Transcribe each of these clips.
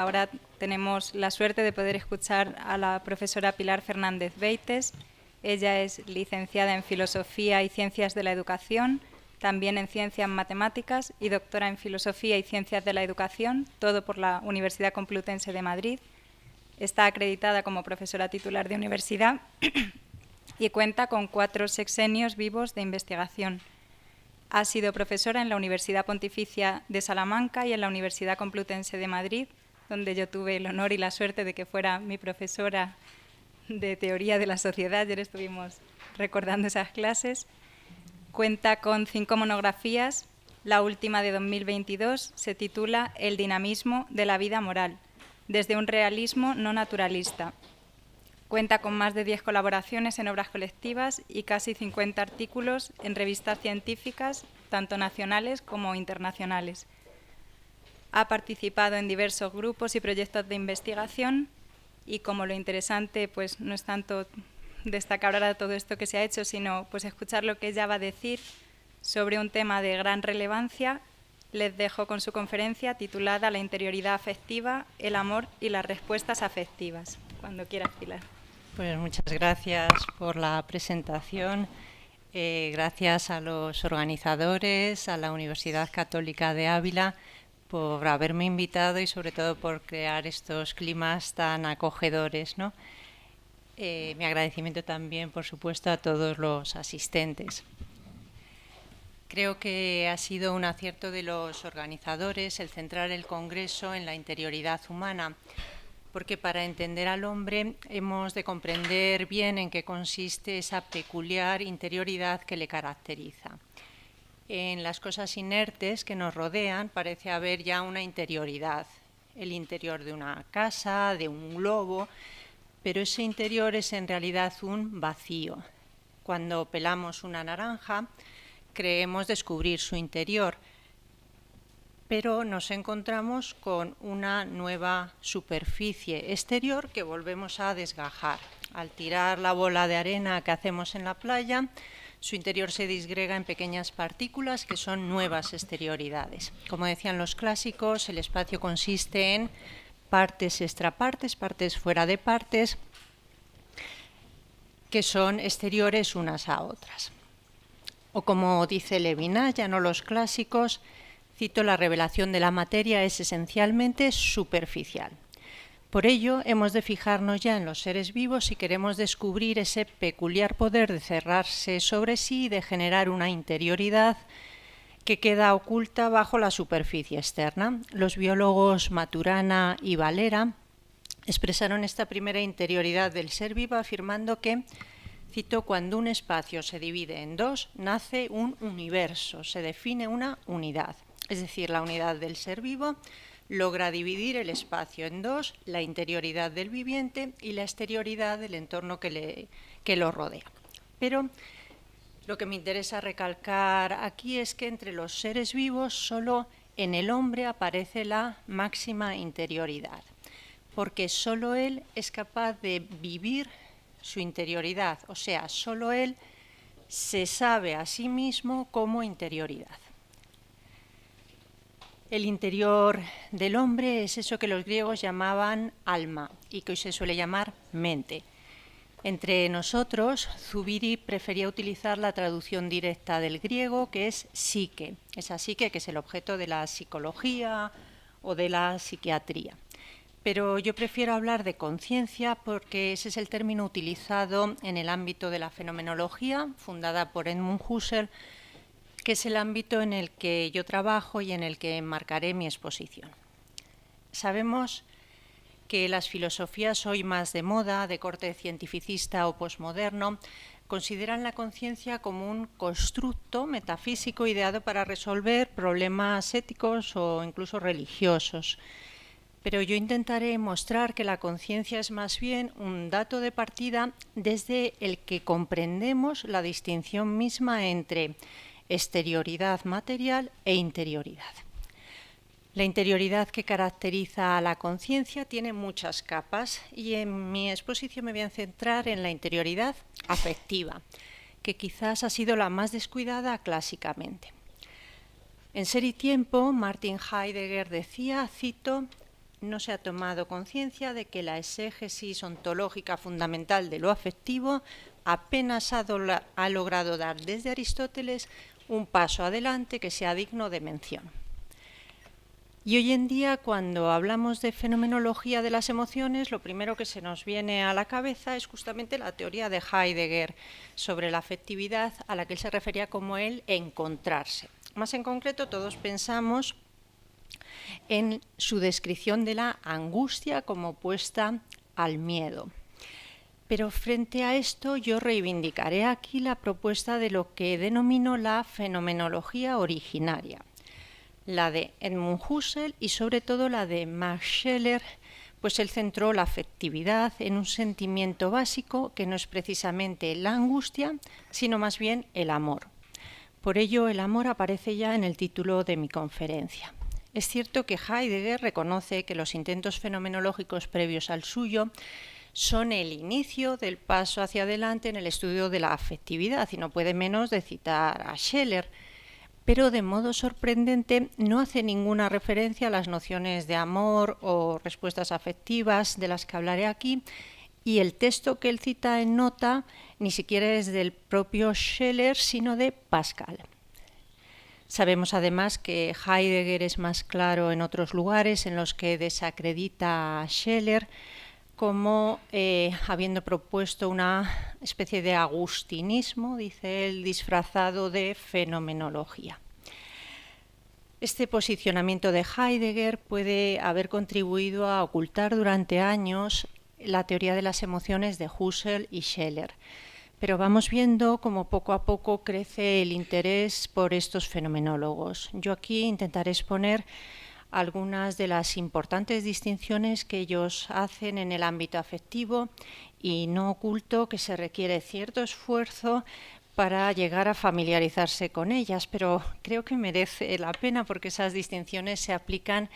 ahora tenemos la suerte de poder escuchar a la profesora Pilar Fernández Beites. Ella es licenciada en Filosofía y Ciencias de la Educación, también en Ciencias Matemáticas y doctora en Filosofía y Ciencias de la Educación, todo por la Universidad Complutense de Madrid. Está acreditada como profesora titular de universidad y cuenta con 4 sexenios vivos de investigación. Ha sido profesora en la Universidad Pontificia de Salamanca y en la Universidad Complutense de Madrid, donde yo tuve el honor y la suerte de que fuera mi profesora de Teoría de la Sociedad. Ayer estuvimos recordando esas clases. Cuenta con 5 monografías. La última de 2022 se titula El dinamismo de la vida moral, desde un realismo no naturalista. Cuenta con más de 10 colaboraciones en obras colectivas y casi 50 artículos en revistas científicas, tanto nacionales como internacionales. Ha participado en diversos grupos y proyectos de investigación y, como lo interesante pues no es tanto destacar ahora todo esto que se ha hecho, sino pues escuchar lo que ella va a decir sobre un tema de gran relevancia, les dejo con su conferencia titulada La interioridad afectiva, el amor y las respuestas afectivas. Cuando quieras, Pilar. Pues muchas gracias por la presentación. Gracias a los organizadores, a la Universidad Católica de Ávila, por haberme invitado y sobre todo por crear estos climas tan acogedores, ¿no? Mi agradecimiento también, por supuesto, a todos los asistentes. Creo que ha sido un acierto de los organizadores el centrar el Congreso en la interioridad humana, porque para entender al hombre hemos de comprender bien en qué consiste esa peculiar interioridad que le caracteriza. En las cosas inertes que nos rodean parece haber ya una interioridad, el interior de una casa, de un globo, pero ese interior es en realidad un vacío. Cuando pelamos una naranja, creemos descubrir su interior, pero nos encontramos con una nueva superficie exterior que volvemos a desgajar. Al tirar la bola de arena que hacemos en la playa, su interior se disgrega en pequeñas partículas que son nuevas exterioridades. Como decían los clásicos, el espacio consiste en partes extrapartes, partes fuera de partes, que son exteriores unas a otras. O como dice Levinas, ya no los clásicos, cito, la revelación de la materia es esencialmente superficial. Por ello, hemos de fijarnos ya en los seres vivos si queremos descubrir ese peculiar poder de cerrarse sobre sí y de generar una interioridad que queda oculta bajo la superficie externa. Los biólogos Maturana y Valera expresaron esta primera interioridad del ser vivo afirmando que, cito, cuando un espacio se divide en dos, nace un universo, se define una unidad. Es decir, la unidad del ser vivo logra dividir el espacio en dos, la interioridad del viviente y la exterioridad del entorno que lo rodea. Pero lo que me interesa recalcar aquí es que entre los seres vivos solo en el hombre aparece la máxima interioridad, porque solo él es capaz de vivir su interioridad, o sea, solo él se sabe a sí mismo como interioridad. El interior del hombre es eso que los griegos llamaban alma y que hoy se suele llamar mente. Entre nosotros, Zubiri prefería utilizar la traducción directa del griego, que es psique, esa psique que es el objeto de la psicología o de la psiquiatría. Pero yo prefiero hablar de conciencia porque ese es el término utilizado en el ámbito de la fenomenología, fundada por Edmund Husserl, que es el ámbito en el que yo trabajo y en el que enmarcaré mi exposición. Sabemos que las filosofías hoy más de moda, de corte cientificista o posmoderno, consideran la conciencia como un constructo metafísico ideado para resolver problemas éticos o incluso religiosos. Pero yo intentaré mostrar que la conciencia es más bien un dato de partida desde el que comprendemos la distinción misma entre exterioridad material e interioridad. La interioridad que caracteriza a la conciencia tiene muchas capas y en mi exposición me voy a centrar en la interioridad afectiva, que quizás ha sido la más descuidada clásicamente. En Ser y Tiempo, Martin Heidegger decía, cito, no se ha tomado conciencia de que la exégesis ontológica fundamental de lo afectivo apenas ha logrado dar desde Aristóteles un paso adelante que sea digno de mención. Y hoy en día, cuando hablamos de fenomenología de las emociones, lo primero que se nos viene a la cabeza es justamente la teoría de Heidegger sobre la afectividad, a la que él se refería como el encontrarse. Más en concreto, todos pensamos en su descripción de la angustia como opuesta al miedo. Pero frente a esto yo reivindicaré aquí la propuesta de lo que denomino la fenomenología originaria, la de Edmund Husserl y sobre todo la de Max Scheler, pues él centró la afectividad en un sentimiento básico que no es precisamente la angustia, sino más bien el amor. Por ello el amor aparece ya en el título de mi conferencia. Es cierto que Heidegger reconoce que los intentos fenomenológicos previos al suyo son el inicio del paso hacia adelante en el estudio de la afectividad, y no puede menos de citar a Scheler, pero de modo sorprendente no hace ninguna referencia a las nociones de amor o respuestas afectivas de las que hablaré aquí, y el texto que él cita en nota ni siquiera es del propio Scheler, sino de Pascal. Sabemos además que Heidegger es más claro en otros lugares en los que desacredita a Scheler como habiendo propuesto una especie de agustinismo, dice él, disfrazado de fenomenología. Este posicionamiento de Heidegger puede haber contribuido a ocultar durante años la teoría de las emociones de Husserl y Scheler. Pero vamos viendo cómo poco a poco crece el interés por estos fenomenólogos. Yo aquí intentaré exponer algunas de las importantes distinciones que ellos hacen en el ámbito afectivo y no oculto que se requiere cierto esfuerzo para llegar a familiarizarse con ellas, pero creo que merece la pena porque esas distinciones se aplican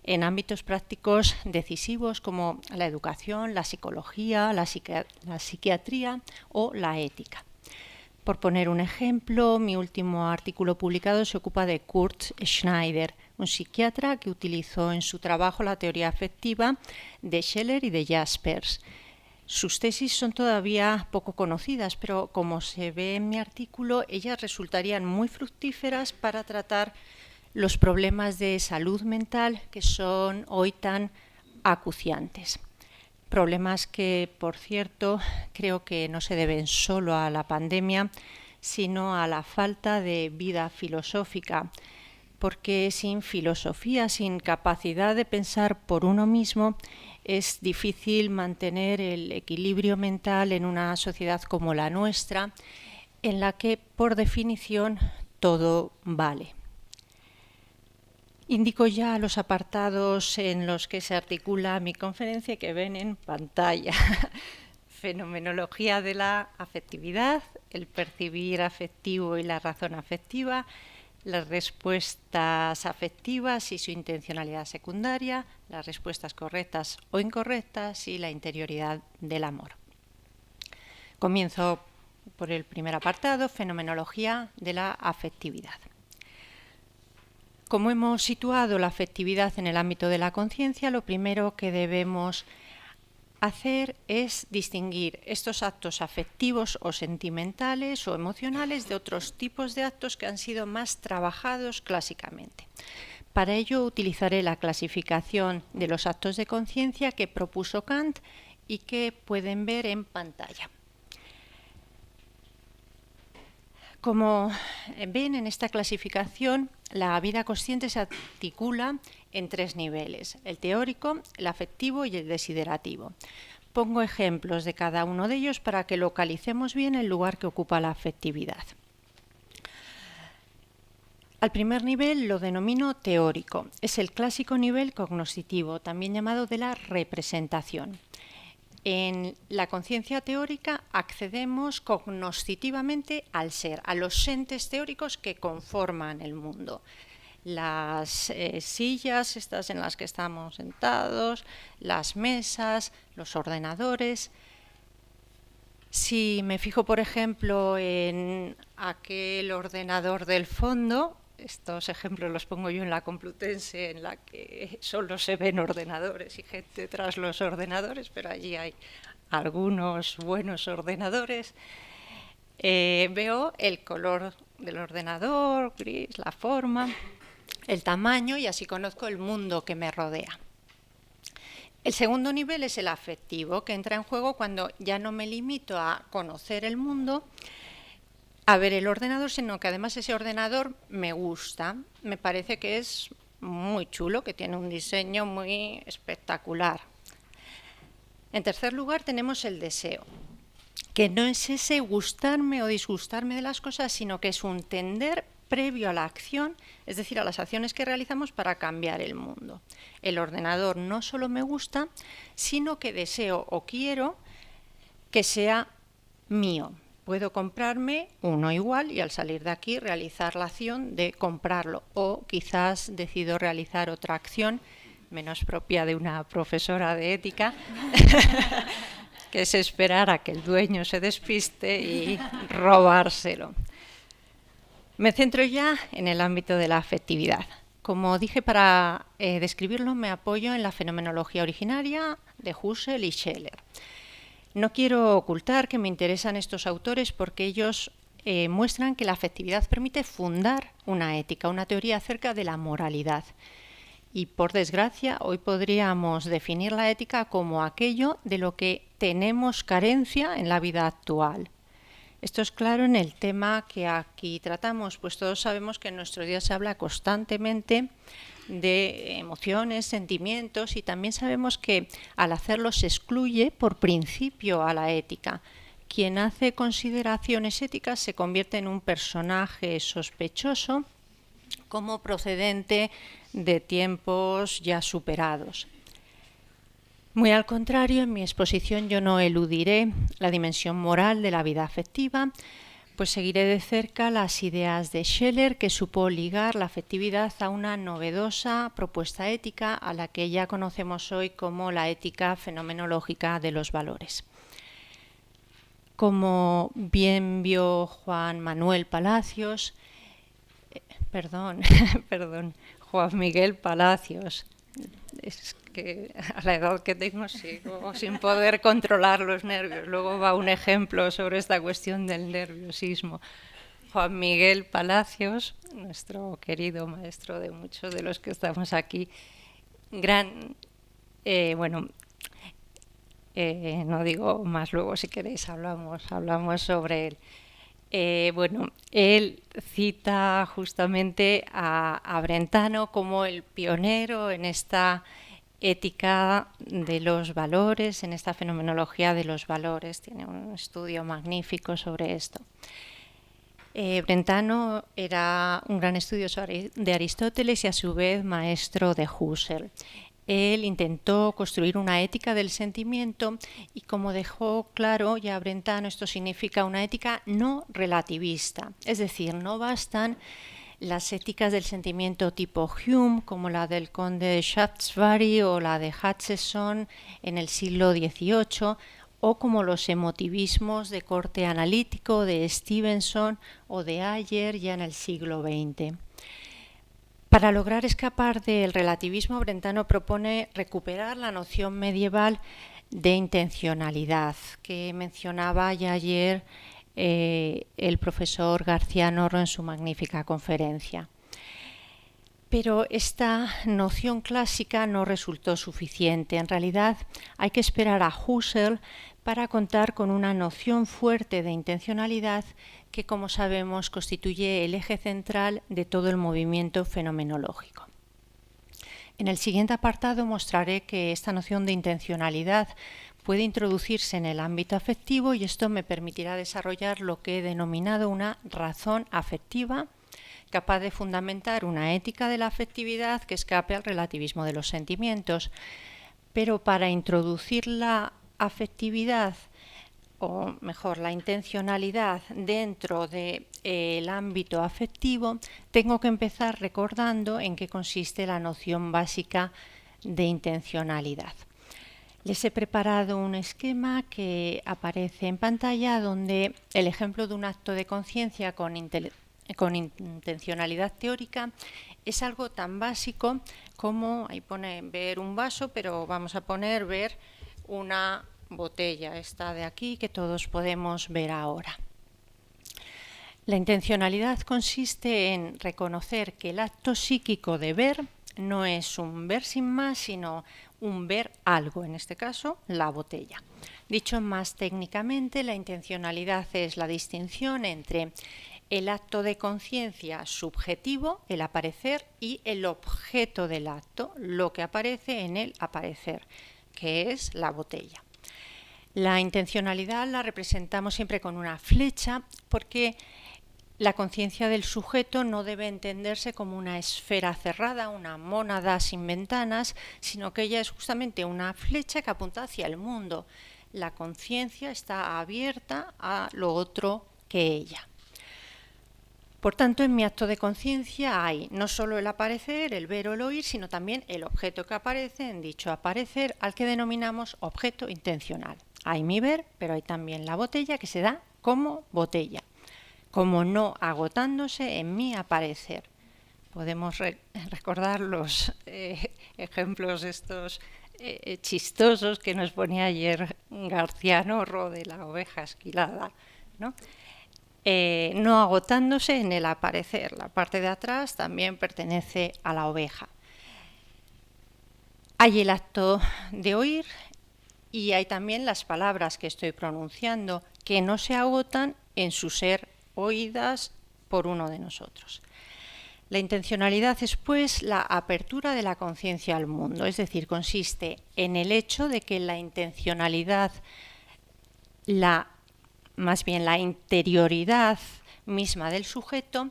en ámbitos prácticos decisivos como la educación, la psicología, la psiquiatría o la ética. Por poner un ejemplo, mi último artículo publicado se ocupa de Kurt Schneider, un psiquiatra que utilizó en su trabajo la teoría afectiva de Scheler y de Jaspers. Sus tesis son todavía poco conocidas, pero como se ve en mi artículo, ellas resultarían muy fructíferas para tratar los problemas de salud mental que son hoy tan acuciantes. Problemas que, por cierto, creo que no se deben solo a la pandemia, sino a la falta de vida filosófica, porque sin filosofía, sin capacidad de pensar por uno mismo, es difícil mantener el equilibrio mental en una sociedad como la nuestra, en la que, por definición, todo vale. Indico ya los apartados en los que se articula mi conferencia que ven en pantalla. Fenomenología de la afectividad, el percibir afectivo y la razón afectiva, las respuestas afectivas y su intencionalidad secundaria, las respuestas correctas o incorrectas y la interioridad del amor. Comienzo por el primer apartado, fenomenología de la afectividad. Como hemos situado la afectividad en el ámbito de la conciencia, lo primero que debemos hacer es distinguir estos actos afectivos o sentimentales o emocionales de otros tipos de actos que han sido más trabajados clásicamente. Para ello utilizaré la clasificación de los actos de conciencia que propuso Kant y que pueden ver en pantalla. Como ven en esta clasificación, la vida consciente se articula en tres niveles: el teórico, el afectivo y el desiderativo. Pongo ejemplos de cada uno de ellos para que localicemos bien el lugar que ocupa la afectividad. Al primer nivel lo denomino teórico. Es el clásico nivel cognoscitivo, también llamado de la representación. En la conciencia teórica accedemos cognoscitivamente al ser, a los entes teóricos que conforman el mundo. Las sillas, estas en las que estamos sentados, las mesas, los ordenadores. Si me fijo, por ejemplo, en aquel ordenador del fondo, estos ejemplos los pongo yo en la Complutense, en la que solo se ven ordenadores y gente tras los ordenadores, pero allí hay algunos buenos ordenadores. Veo el color del ordenador, gris, la forma, el tamaño, y así conozco el mundo que me rodea. El segundo nivel es el afectivo, que entra en juego cuando ya no me limito a conocer el mundo, a ver el ordenador, sino que además ese ordenador me gusta, me parece que es muy chulo, que tiene un diseño muy espectacular. En tercer lugar tenemos el deseo, que no es ese gustarme o disgustarme de las cosas, sino que es un tender previo a la acción, es decir, a las acciones que realizamos para cambiar el mundo. El ordenador no solo me gusta, sino que deseo o quiero que sea mío. Puedo comprarme uno igual y al salir de aquí realizar la acción de comprarlo, o quizás decido realizar otra acción menos propia de una profesora de ética, que es esperar a que el dueño se despiste y robárselo. Me centro ya en el ámbito de la afectividad. Como dije, para describirlo me apoyo en la fenomenología originaria de Husserl y Scheler. No quiero ocultar que me interesan estos autores porque ellos muestran que la afectividad permite fundar una ética, una teoría acerca de la moralidad. Y por desgracia, hoy podríamos definir la ética como aquello de lo que tenemos carencia en la vida actual. Esto es claro en el tema que aquí tratamos, pues todos sabemos que en nuestro día se habla constantemente de emociones, sentimientos, y también sabemos que al hacerlo se excluye por principio a la ética. Quien hace consideraciones éticas se convierte en un personaje sospechoso como procedente de tiempos ya superados. Muy al contrario, en mi exposición yo no eludiré la dimensión moral de la vida afectiva, pues seguiré de cerca las ideas de Scheler, que supo ligar la afectividad a una novedosa propuesta ética a la que ya conocemos hoy como la ética fenomenológica de los valores. Como bien vio Juan Miguel Palacios, es que a la edad que tengo sigo sin poder controlar los nervios. Luego va un ejemplo sobre esta cuestión del nerviosismo. Juan Miguel Palacios, nuestro querido maestro de muchos de los que estamos aquí, no digo más, luego si queréis hablamos sobre él. Él cita justamente a Brentano como el pionero en esta ética de los valores, en esta fenomenología de los valores. Tiene un estudio magnífico sobre esto. Brentano era un gran estudioso de Aristóteles y a su vez maestro de Husserl. Él intentó construir una ética del sentimiento y, como dejó claro ya Brentano, esto significa una ética no relativista. Es decir, no bastan las éticas del sentimiento tipo Hume, como la del conde de Shaftesbury o la de Hutcheson en el siglo XVIII, o como los emotivismos de corte analítico de Stevenson o de Ayer ya en el siglo XX. Para lograr escapar del relativismo, Brentano propone recuperar la noción medieval de intencionalidad que mencionaba ya ayer el profesor García Norro en su magnífica conferencia. Pero esta noción clásica no resultó suficiente. En realidad hay que esperar a Husserl para contar con una noción fuerte de intencionalidad que, como sabemos, constituye el eje central de todo el movimiento fenomenológico. En el siguiente apartado mostraré que esta noción de intencionalidad puede introducirse en el ámbito afectivo y esto me permitirá desarrollar lo que he denominado una razón afectiva capaz de fundamentar una ética de la afectividad que escape al relativismo de los sentimientos. Pero para introducir la afectividad, o mejor, la intencionalidad dentro del ámbito afectivo, tengo que empezar recordando en qué consiste la noción básica de intencionalidad. Les he preparado un esquema que aparece en pantalla donde el ejemplo de un acto de conciencia con con intencionalidad teórica es algo tan básico como, ahí pone ver un vaso, pero vamos a poner ver una botella, esta de aquí que todos podemos ver ahora. La intencionalidad consiste en reconocer que el acto psíquico de ver no es un ver sin más, sino un ver algo, en este caso la botella. Dicho más técnicamente, la intencionalidad es la distinción entre el acto de conciencia subjetivo, el aparecer, y el objeto del acto, lo que aparece en el aparecer, que es la botella. La intencionalidad la representamos siempre con una flecha porque la conciencia del sujeto no debe entenderse como una esfera cerrada, una mónada sin ventanas, sino que ella es justamente una flecha que apunta hacia el mundo. La conciencia está abierta a lo otro que ella. Por tanto, en mi acto de conciencia hay no solo el aparecer, el ver o el oír, sino también el objeto que aparece en dicho aparecer, al que denominamos objeto intencional. Hay mi ver, pero hay también la botella que se da como botella, como no agotándose en mi aparecer. Podemos recordar los ejemplos estos chistosos que nos ponía ayer García Norro de la oveja esquilada, ¿no? No agotándose en el aparecer. La parte de atrás también pertenece a la oveja. Hay el acto de oír y hay también las palabras que estoy pronunciando que no se agotan en su ser oídas por uno de nosotros. La intencionalidad es, pues, la apertura de la conciencia al mundo, es decir, consiste en el hecho de que la intencionalidad, más bien la interioridad misma del sujeto,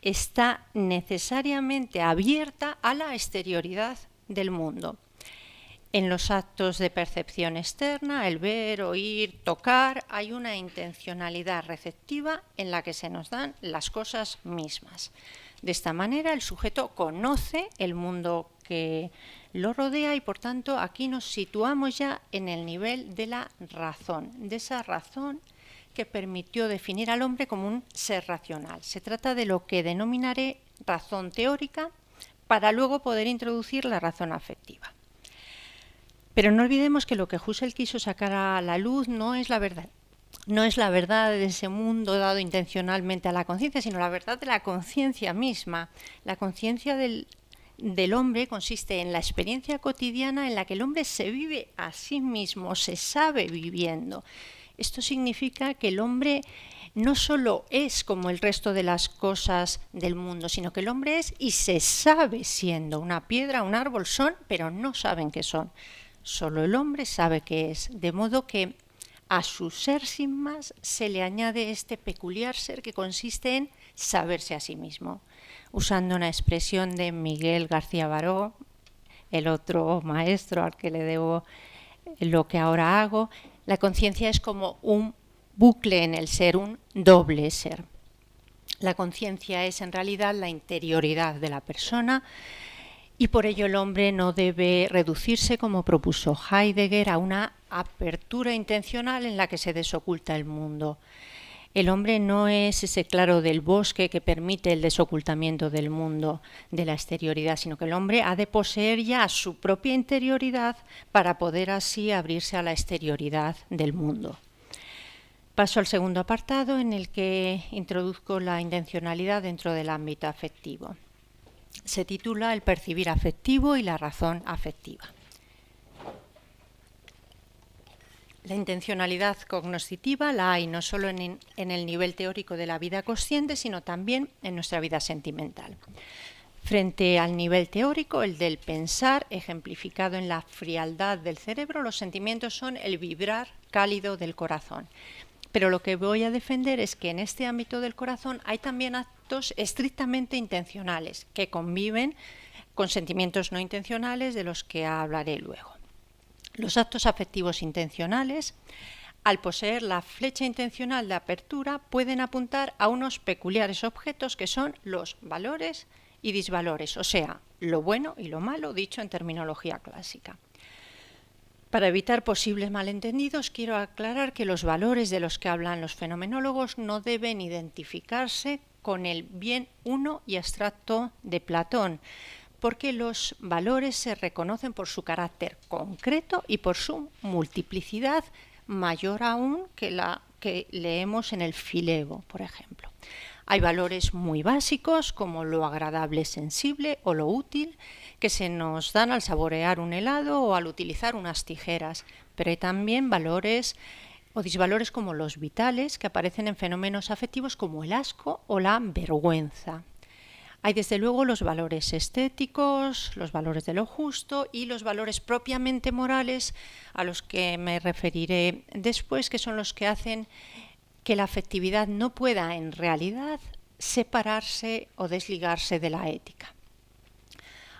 está necesariamente abierta a la exterioridad del mundo. En los actos de percepción externa, el ver, oír, tocar, hay una intencionalidad receptiva en la que se nos dan las cosas mismas. De esta manera, el sujeto conoce el mundo que lo rodea y, por tanto, aquí nos situamos ya en el nivel de la razón, de esa razón que permitió definir al hombre como un ser racional. Se trata de lo que denominaré razón teórica para luego poder introducir la razón afectiva. Pero no olvidemos que lo que Husserl quiso sacar a la luz no es la verdad. No es la verdad de ese mundo dado intencionalmente a la conciencia, sino la verdad de la conciencia misma. La conciencia del hombre consiste en la experiencia cotidiana en la que el hombre se vive a sí mismo, se sabe viviendo. Esto significa que el hombre no solo es como el resto de las cosas del mundo, sino que el hombre es y se sabe siendo. Una piedra, un árbol son, pero no saben qué son. Solo el hombre sabe qué es, de modo que a su ser sin más se le añade este peculiar ser que consiste en saberse a sí mismo. Usando una expresión de Miguel García Baró, el otro maestro al que le debo lo que ahora hago, la conciencia es como un bucle en el ser, un doble ser. La conciencia es en realidad la interioridad de la persona, y por ello el hombre no debe reducirse, como propuso Heidegger, a una apertura intencional en la que se desoculta el mundo. El hombre no es ese claro del bosque que permite el desocultamiento del mundo, de la exterioridad, sino que el hombre ha de poseer ya su propia interioridad para poder así abrirse a la exterioridad del mundo. Paso al segundo apartado, en el que introduzco la intencionalidad dentro del ámbito afectivo. Se titula El percibir afectivo y la razón afectiva. La intencionalidad cognoscitiva la hay no solo en el nivel teórico de la vida consciente, sino también en nuestra vida sentimental. Frente al nivel teórico, el del pensar, ejemplificado en la frialdad del cerebro, los sentimientos son el vibrar cálido del corazón. Pero lo que voy a defender es que en este ámbito del corazón hay también actos estrictamente intencionales que conviven con sentimientos no intencionales de los que hablaré luego. Los actos afectivos intencionales, al poseer la flecha intencional de apertura, pueden apuntar a unos peculiares objetos que son los valores y disvalores, o sea, lo bueno y lo malo, dicho en terminología clásica. Para evitar posibles malentendidos, quiero aclarar que los valores de los que hablan los fenomenólogos no deben identificarse con el bien uno y abstracto de Platón, porque los valores se reconocen por su carácter concreto y por su multiplicidad mayor aún que la que leemos en el Filebo, por ejemplo. Hay valores muy básicos como lo agradable sensible o lo útil que se nos dan al saborear un helado o al utilizar unas tijeras, pero hay también valores o disvalores como los vitales que aparecen en fenómenos afectivos como el asco o la vergüenza. Hay desde luego los valores estéticos, los valores de lo justo y los valores propiamente morales a los que me referiré después, que son los que hacen que la afectividad no pueda en realidad separarse o desligarse de la ética.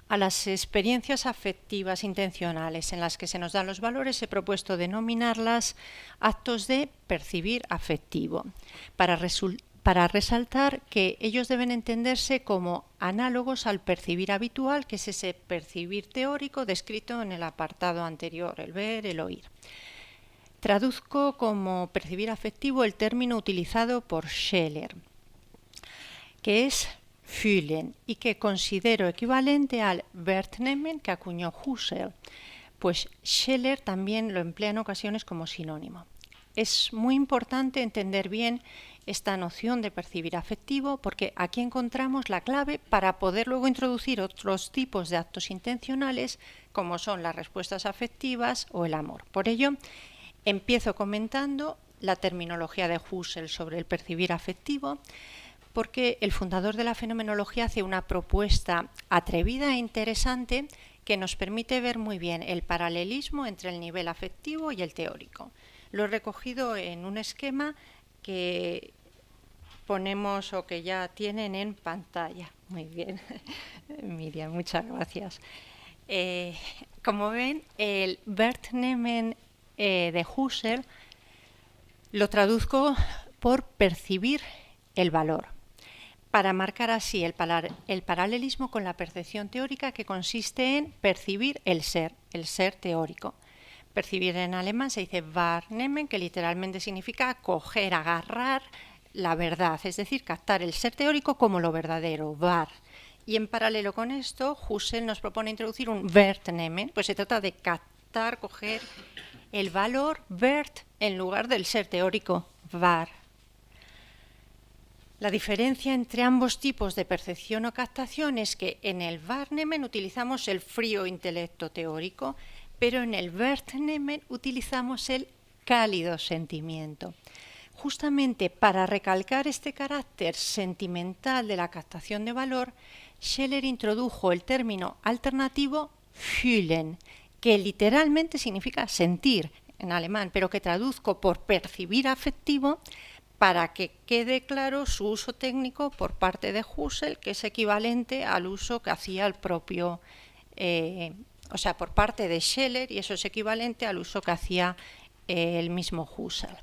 A las experiencias afectivas intencionales en las que se nos dan los valores he propuesto denominarlas actos de percibir afectivo, para resaltar que ellos deben entenderse como análogos al percibir habitual, que es ese percibir teórico descrito en el apartado anterior, el ver, el oír. Traduzco como percibir afectivo el término utilizado por Scheler, que es fühlen, y que considero equivalente al Wertnehmen que acuñó Husserl, pues Scheler también lo emplea en ocasiones como sinónimo. Es muy importante entender bien esta noción de percibir afectivo porque aquí encontramos la clave para poder luego introducir otros tipos de actos intencionales como son las respuestas afectivas o el amor. Por ello, empiezo comentando la terminología de Husserl sobre el percibir afectivo, porque el fundador de la fenomenología hace una propuesta atrevida e interesante que nos permite ver muy bien el paralelismo entre el nivel afectivo y el teórico. Lo he recogido en un esquema que ponemos o que ya tienen en pantalla. Muy bien, Miriam, muchas gracias. Como ven, el Wertnehmen de Husserl lo traduzco por percibir el valor, para marcar así el paralelismo con la percepción teórica que consiste en percibir el ser teórico. Percibir en alemán se dice wahrnehmen, que literalmente significa coger, agarrar la verdad, es decir, captar el ser teórico como lo verdadero, wahr. Y en paralelo con esto, Husserl nos propone introducir un Wertnehmen, pues se trata de captar, coger el valor Wert en lugar del ser teórico, wahr. La diferencia entre ambos tipos de percepción o captación es que en el Wahrnehmen utilizamos el frío intelecto teórico, pero en el Wertnehmen utilizamos el cálido sentimiento. Justamente para recalcar este carácter sentimental de la captación de valor, Scheler introdujo el término alternativo fühlen, que literalmente significa sentir en alemán, pero que traduzco por percibir afectivo, para que quede claro su uso técnico por parte de Husserl, que es equivalente al uso que hacía el propio, por parte de Scheler, y eso es equivalente al uso que hacía el mismo Husserl.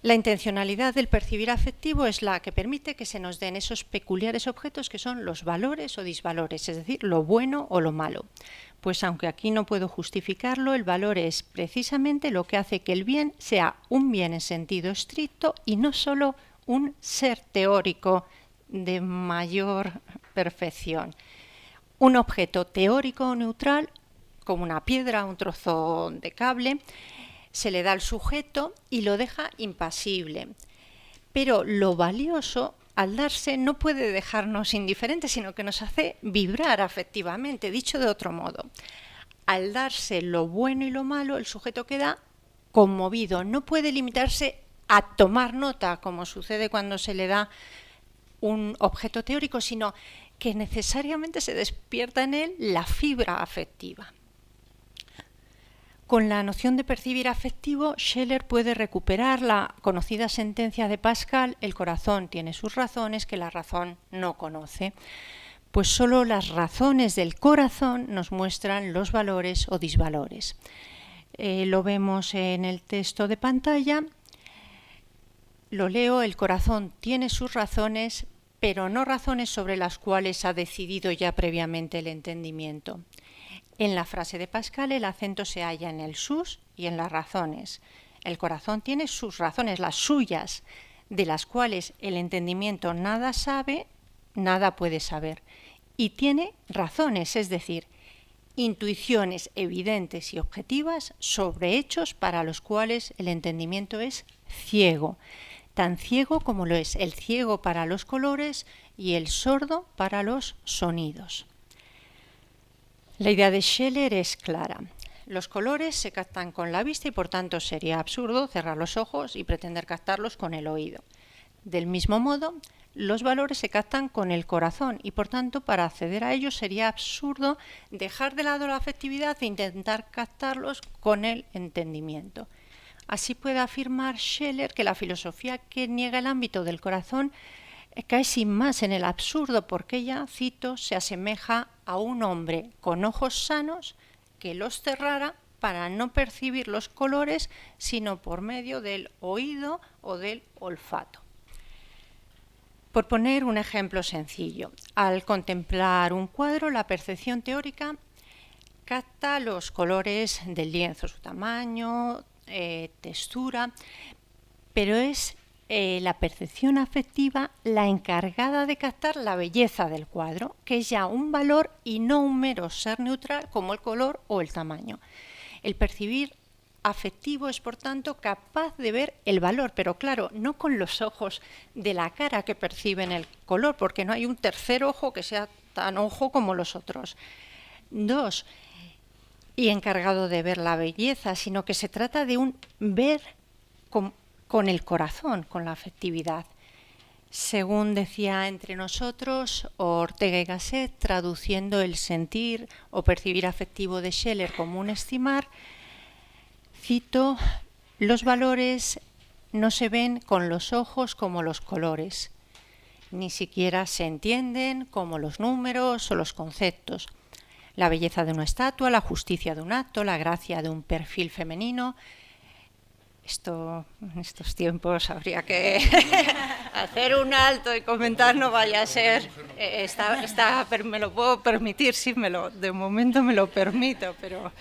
La intencionalidad del percibir afectivo es la que permite que se nos den esos peculiares objetos que son los valores o disvalores, es decir, lo bueno o lo malo. Pues aunque aquí no puedo justificarlo, el valor es precisamente lo que hace que el bien sea un bien en sentido estricto y no solo un ser teórico de mayor perfección. Un objeto teórico o neutral, como una piedra, un trozo de cable, se le da al sujeto y lo deja impasible. Pero lo valioso, al darse, no puede dejarnos indiferentes, sino que nos hace vibrar afectivamente. Dicho de otro modo, al darse lo bueno y lo malo, el sujeto queda conmovido. No puede limitarse a tomar nota, como sucede cuando se le da un objeto teórico, sino que necesariamente se despierta en él la fibra afectiva. Con la noción de percibir afectivo, Scheler puede recuperar la conocida sentencia de Pascal: el corazón tiene sus razones que la razón no conoce. Pues solo las razones del corazón nos muestran los valores o disvalores. Lo vemos en el texto de pantalla. Lo leo: el corazón tiene sus razones, pero no razones sobre las cuales ha decidido ya previamente el entendimiento. En la frase de Pascal el acento se halla en el sus y en las razones. El corazón tiene sus razones, las suyas, de las cuales el entendimiento nada sabe, nada puede saber. Y tiene razones, es decir, intuiciones evidentes y objetivas sobre hechos para los cuales el entendimiento es ciego, tan ciego como lo es el ciego para los colores y el sordo para los sonidos. La idea de Scheler es clara. Los colores se captan con la vista y por tanto sería absurdo cerrar los ojos y pretender captarlos con el oído. Del mismo modo, los valores se captan con el corazón y por tanto para acceder a ellos sería absurdo dejar de lado la afectividad e intentar captarlos con el entendimiento. Así puede afirmar Scheler que la filosofía que niega el ámbito del corazón cae sin más en el absurdo porque ella, cito, se asemeja a un hombre con ojos sanos que los cerrara para no percibir los colores sino por medio del oído o del olfato. Por poner un ejemplo sencillo, al contemplar un cuadro, la percepción teórica capta los colores del lienzo, su tamaño, textura, pero es la percepción afectiva la encargada de captar la belleza del cuadro, que es ya un valor y no un mero ser neutral como el color o el tamaño. El percibir afectivo es, por tanto, capaz de ver el valor, pero claro, no con los ojos de la cara que perciben el color, porque no hay un tercer ojo que sea tan ojo como los otros. 2, y encargado de ver la belleza, sino que se trata de un ver con el corazón, con la afectividad. Según decía entre nosotros Ortega y Gasset, traduciendo el sentir o percibir afectivo de Scheler como un estimar, cito, los valores no se ven con los ojos como los colores, ni siquiera se entienden como los números o los conceptos. La belleza de una estatua, la justicia de un acto, la gracia de un perfil femenino. Esto, en estos tiempos habría que hacer un alto y comentar, no vaya a ser, me lo puedo permitir, sí, de momento me lo permito, pero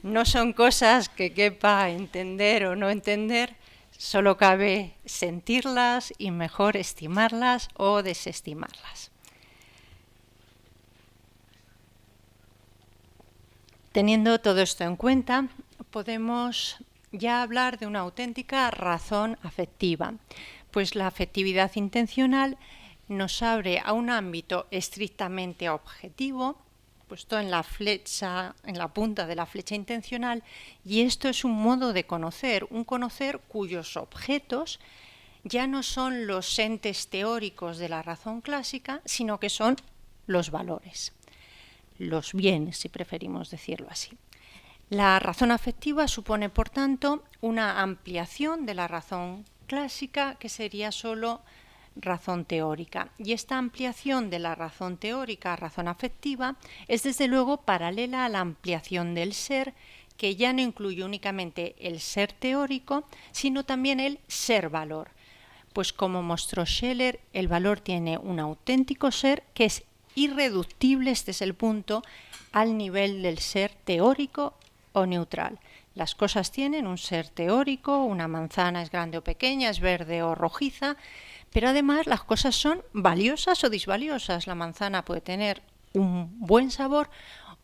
no son cosas que quepa entender o no entender, solo cabe sentirlas y mejor estimarlas o desestimarlas. Teniendo todo esto en cuenta, podemos ya hablar de una auténtica razón afectiva, pues la afectividad intencional nos abre a un ámbito estrictamente objetivo, puesto en la flecha, en la punta de la flecha intencional, y esto es un modo de conocer, un conocer cuyos objetos ya no son los entes teóricos de la razón clásica, sino que son los valores, los bienes, si preferimos decirlo así. La razón afectiva supone, por tanto, una ampliación de la razón clásica, que sería solo razón teórica. Y esta ampliación de la razón teórica a razón afectiva es, desde luego, paralela a la ampliación del ser, que ya no incluye únicamente el ser teórico, sino también el ser-valor. Pues como mostró Scheler, el valor tiene un auténtico ser que es irreductible, este es el punto, al nivel del ser teórico o neutral. Las cosas tienen un ser teórico, una manzana es grande o pequeña, es verde o rojiza, pero además las cosas son valiosas o disvaliosas. La manzana puede tener un buen sabor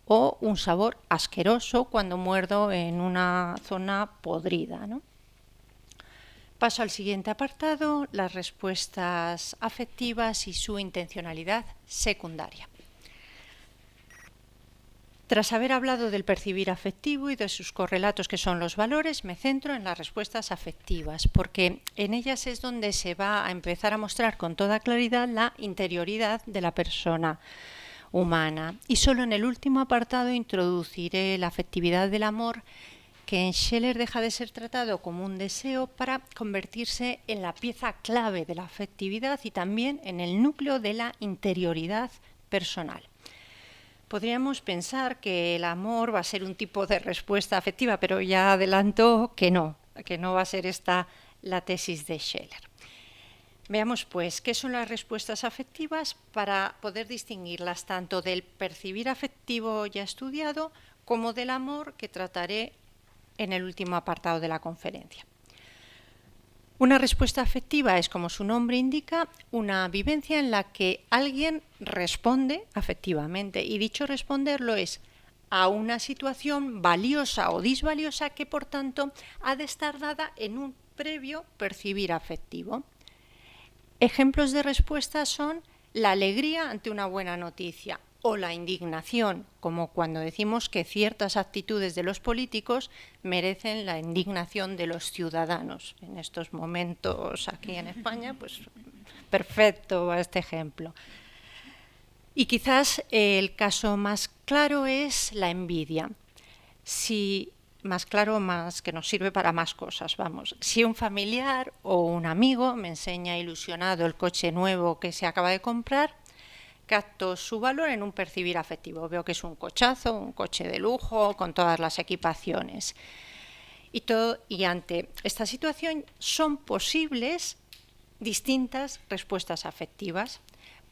o un sabor asqueroso cuando muerdo en una zona podrida, ¿no? Paso al siguiente apartado, las respuestas afectivas y su intencionalidad secundaria. Tras haber hablado del percibir afectivo y de sus correlatos, que son los valores, me centro en las respuestas afectivas, porque en ellas es donde se va a empezar a mostrar con toda claridad la interioridad de la persona humana. Y solo en el último apartado introduciré la afectividad del amor, que en Scheler deja de ser tratado como un deseo para convertirse en la pieza clave de la afectividad y también en el núcleo de la interioridad personal. Podríamos pensar que el amor va a ser un tipo de respuesta afectiva, pero ya adelanto que no va a ser esta la tesis de Scheler. Veamos pues qué son las respuestas afectivas para poder distinguirlas tanto del percibir afectivo ya estudiado como del amor, que trataré en el último apartado de la conferencia. Una respuesta afectiva es, como su nombre indica, una vivencia en la que alguien responde afectivamente, y dicho responder lo es a una situación valiosa o disvaliosa que, por tanto, ha de estar dada en un previo percibir afectivo. Ejemplos de respuesta son la alegría ante una buena noticia o la indignación, como cuando decimos que ciertas actitudes de los políticos merecen la indignación de los ciudadanos. En estos momentos aquí en España, pues perfecto va este ejemplo. Y quizás el caso más claro es la envidia. Más claro, más que nos sirve para más cosas, vamos. Si un familiar o un amigo me enseña ilusionado el coche nuevo que se acaba de comprar, capto su valor en un percibir afectivo. Veo que es un cochazo, un coche de lujo, con todas las equipaciones. Y ante esta situación son posibles distintas respuestas afectivas.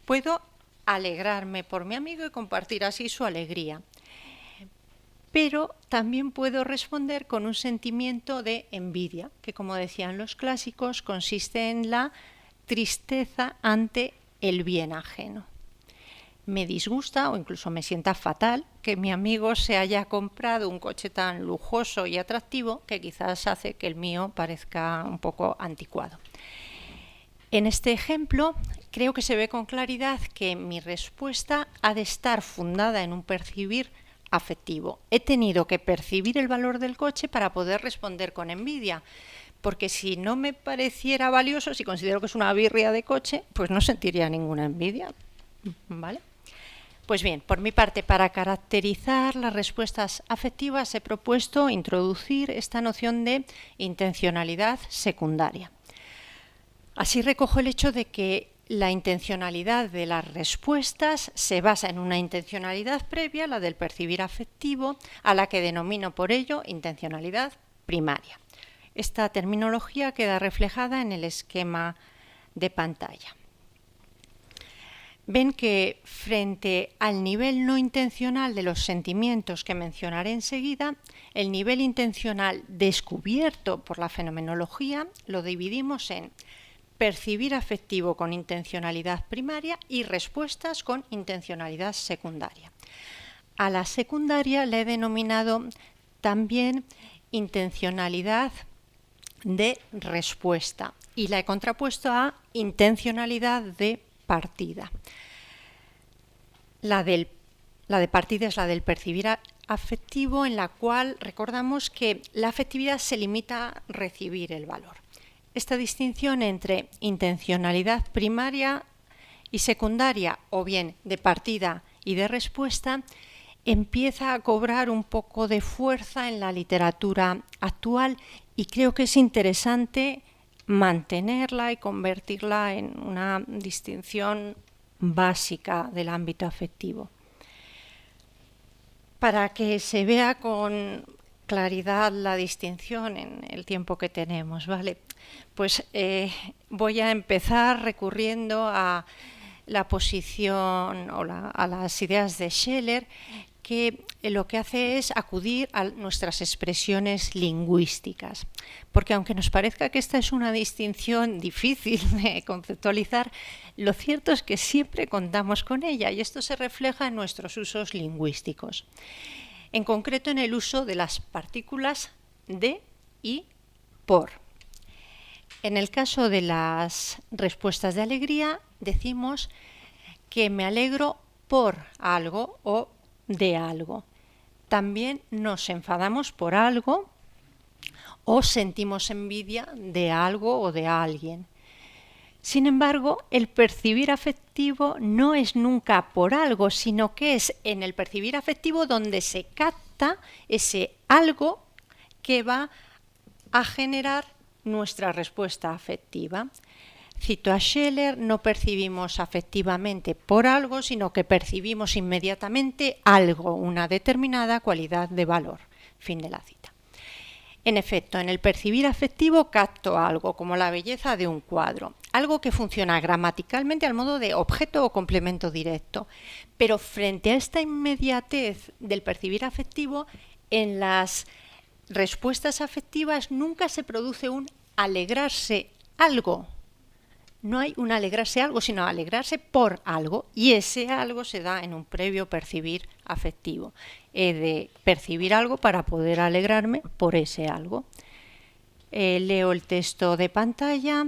Puedo alegrarme por mi amigo y compartir así su alegría. Pero también puedo responder con un sentimiento de envidia, que, como decían los clásicos, consiste en la tristeza ante el bien ajeno. Me disgusta o incluso me sienta fatal que mi amigo se haya comprado un coche tan lujoso y atractivo que quizás hace que el mío parezca un poco anticuado. En este ejemplo, creo que se ve con claridad que mi respuesta ha de estar fundada en un percibir afectivo. He tenido que percibir el valor del coche para poder responder con envidia, porque si no me pareciera valioso, si considero que es una birria de coche, pues no sentiría ninguna envidia, ¿vale? Pues bien, por mi parte, para caracterizar las respuestas afectivas he propuesto introducir esta noción de intencionalidad secundaria. Así recojo el hecho de que la intencionalidad de las respuestas se basa en una intencionalidad previa, la del percibir afectivo, a la que denomino por ello intencionalidad primaria. Esta terminología queda reflejada en el esquema de pantalla. Ven que frente al nivel no intencional de los sentimientos que mencionaré enseguida, el nivel intencional descubierto por la fenomenología lo dividimos en percibir afectivo con intencionalidad primaria y respuestas con intencionalidad secundaria. A la secundaria le he denominado también intencionalidad de respuesta y la he contrapuesto a intencionalidad de partida. La de partida es la del percibir afectivo, en la cual recordamos que la afectividad se limita a recibir el valor. Esta distinción entre intencionalidad primaria y secundaria, o bien de partida y de respuesta, empieza a cobrar un poco de fuerza en la literatura actual y creo que es interesante mantenerla y convertirla en una distinción básica del ámbito afectivo. Para que se vea con claridad la distinción en el tiempo que tenemos, ¿vale? Pues voy a empezar recurriendo a la posición o a las ideas de Scheler, que lo que hace es acudir a nuestras expresiones lingüísticas. Porque aunque nos parezca que esta es una distinción difícil de conceptualizar, lo cierto es que siempre contamos con ella y esto se refleja en nuestros usos lingüísticos. En concreto en el uso de las partículas de y por. En el caso de las respuestas de alegría, decimos que me alegro por algo o de algo. También nos enfadamos por algo o sentimos envidia de algo o de alguien. Sin embargo, el percibir afectivo no es nunca por algo, sino que es en el percibir afectivo donde se capta ese algo que va a generar nuestra respuesta afectiva. Cito a Scheler, no percibimos afectivamente por algo, sino que percibimos inmediatamente algo, una determinada cualidad de valor. Fin de la cita. En efecto, en el percibir afectivo capto algo, como la belleza de un cuadro, algo que funciona gramaticalmente al modo de objeto o complemento directo. Pero frente a esta inmediatez del percibir afectivo, en las respuestas afectivas nunca se produce un alegrarse algo. No hay un alegrarse algo, sino alegrarse por algo, y ese algo se da en un previo percibir afectivo. He de percibir algo para poder alegrarme por ese algo. Leo el texto de pantalla.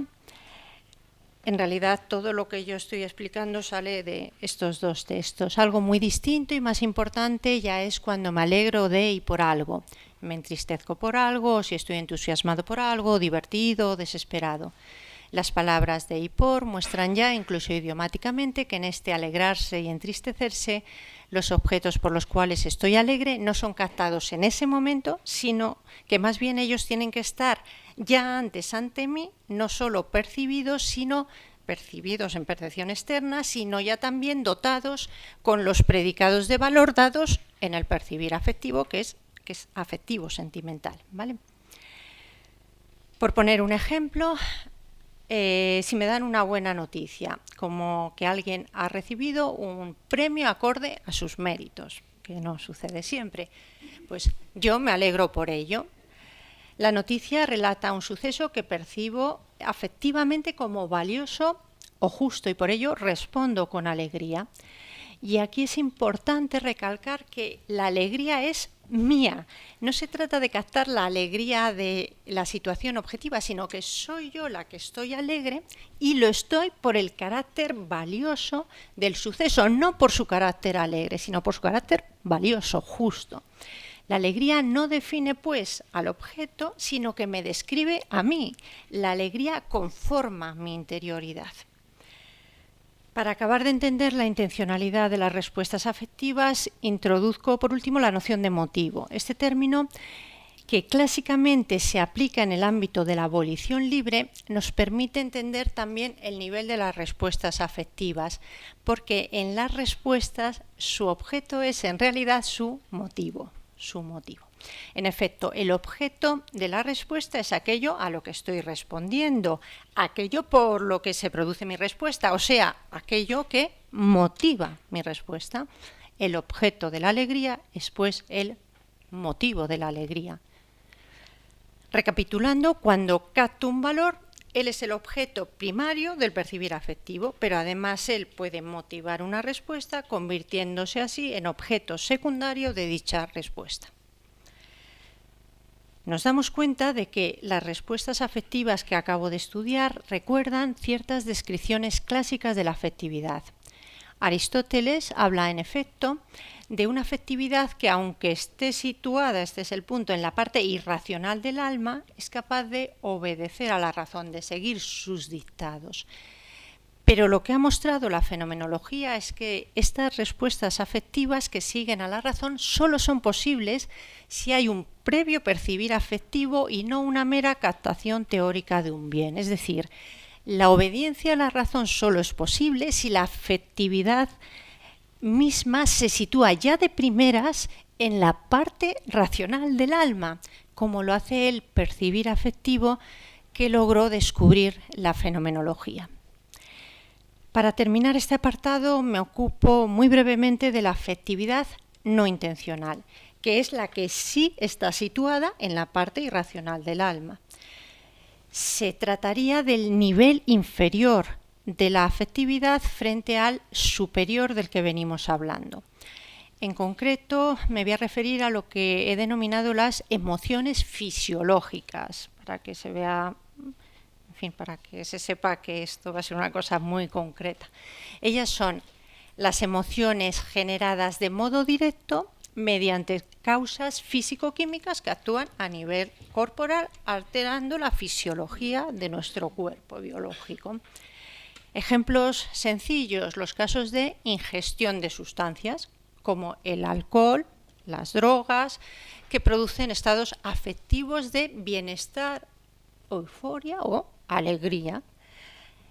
En realidad todo lo que yo estoy explicando sale de estos dos textos. Algo muy distinto y más importante ya es cuando me alegro de y por algo. Me entristezco por algo, o si estoy entusiasmado por algo, divertido, desesperado. Las palabras de y por muestran ya, incluso idiomáticamente, que en este alegrarse y entristecerse, los objetos por los cuales estoy alegre no son captados en ese momento, sino que más bien ellos tienen que estar ya antes ante mí, no solo percibidos, sino percibidos en percepción externa, sino ya también dotados con los predicados de valor dados en el percibir afectivo, que es afectivo sentimental, ¿vale? Por poner un ejemplo, si me dan una buena noticia, como que alguien ha recibido un premio acorde a sus méritos, que no sucede siempre, pues yo me alegro por ello. La noticia relata un suceso que percibo afectivamente como valioso o justo y por ello respondo con alegría. Y aquí es importante recalcar que la alegría es mía. No se trata de captar la alegría de la situación objetiva, sino que soy yo la que estoy alegre y lo estoy por el carácter valioso del suceso, no por su carácter alegre, sino por su carácter valioso, justo. La alegría no define, pues, al objeto, sino que me describe a mí. La alegría conforma mi interioridad. Para acabar de entender la intencionalidad de las respuestas afectivas, introduzco por último la noción de motivo. Este término, que clásicamente se aplica en el ámbito de la volición libre, nos permite entender también el nivel de las respuestas afectivas, porque en las respuestas su objeto es en realidad su motivo. En efecto, el objeto de la respuesta es aquello a lo que estoy respondiendo, aquello por lo que se produce mi respuesta, o sea, aquello que motiva mi respuesta. El objeto de la alegría es, pues, el motivo de la alegría. Recapitulando, cuando capto un valor, él es el objeto primario del percibir afectivo, pero además él puede motivar una respuesta, convirtiéndose así en objeto secundario de dicha respuesta. Nos damos cuenta de que las respuestas afectivas que acabo de estudiar recuerdan ciertas descripciones clásicas de la afectividad. Aristóteles habla, en efecto, de una afectividad que, aunque esté situada, este es el punto, en la parte irracional del alma, es capaz de obedecer a la razón, de seguir sus dictados. Pero lo que ha mostrado la fenomenología es que estas respuestas afectivas que siguen a la razón solo son posibles si hay un previo percibir afectivo y no una mera captación teórica de un bien. Es decir, la obediencia a la razón solo es posible si la afectividad misma se sitúa ya de primeras en la parte racional del alma, como lo hace el percibir afectivo que logró descubrir la fenomenología. Para terminar este apartado me ocupo muy brevemente de la afectividad no intencional, que es la que sí está situada en la parte irracional del alma. Se trataría del nivel inferior de la afectividad frente al superior del que venimos hablando. En concreto, me voy a referir a lo que he denominado las emociones fisiológicas, para que se vea, en fin, para que se sepa que esto va a ser una cosa muy concreta. Ellas son las emociones generadas de modo directo mediante causas físico-químicas que actúan a nivel corporal, alterando la fisiología de nuestro cuerpo biológico. Ejemplos sencillos, los casos de ingestión de sustancias, como el alcohol, las drogas, que producen estados afectivos de bienestar, euforia o alegría.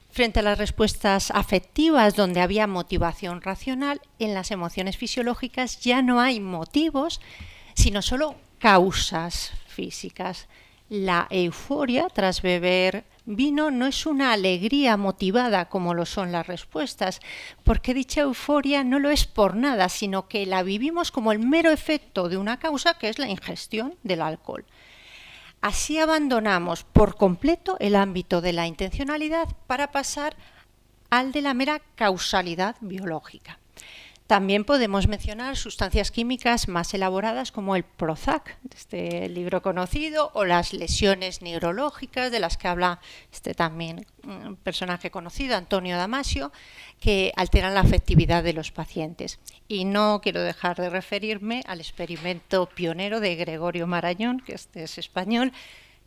Frente a las respuestas afectivas donde había motivación racional, en las emociones fisiológicas ya no hay motivos, sino solo causas físicas. La euforia tras beber vino no es una alegría motivada como lo son las respuestas, porque dicha euforia no lo es por nada, sino que la vivimos como el mero efecto de una causa que es la ingestión del alcohol. Así abandonamos por completo el ámbito de la intencionalidad para pasar al de la mera causalidad biológica. También podemos mencionar sustancias químicas más elaboradas como el Prozac, este libro conocido, o las lesiones neurológicas de las que habla también un personaje conocido, Antonio Damasio, que alteran la afectividad de los pacientes. Y no quiero dejar de referirme al experimento pionero de Gregorio Marañón, que es español,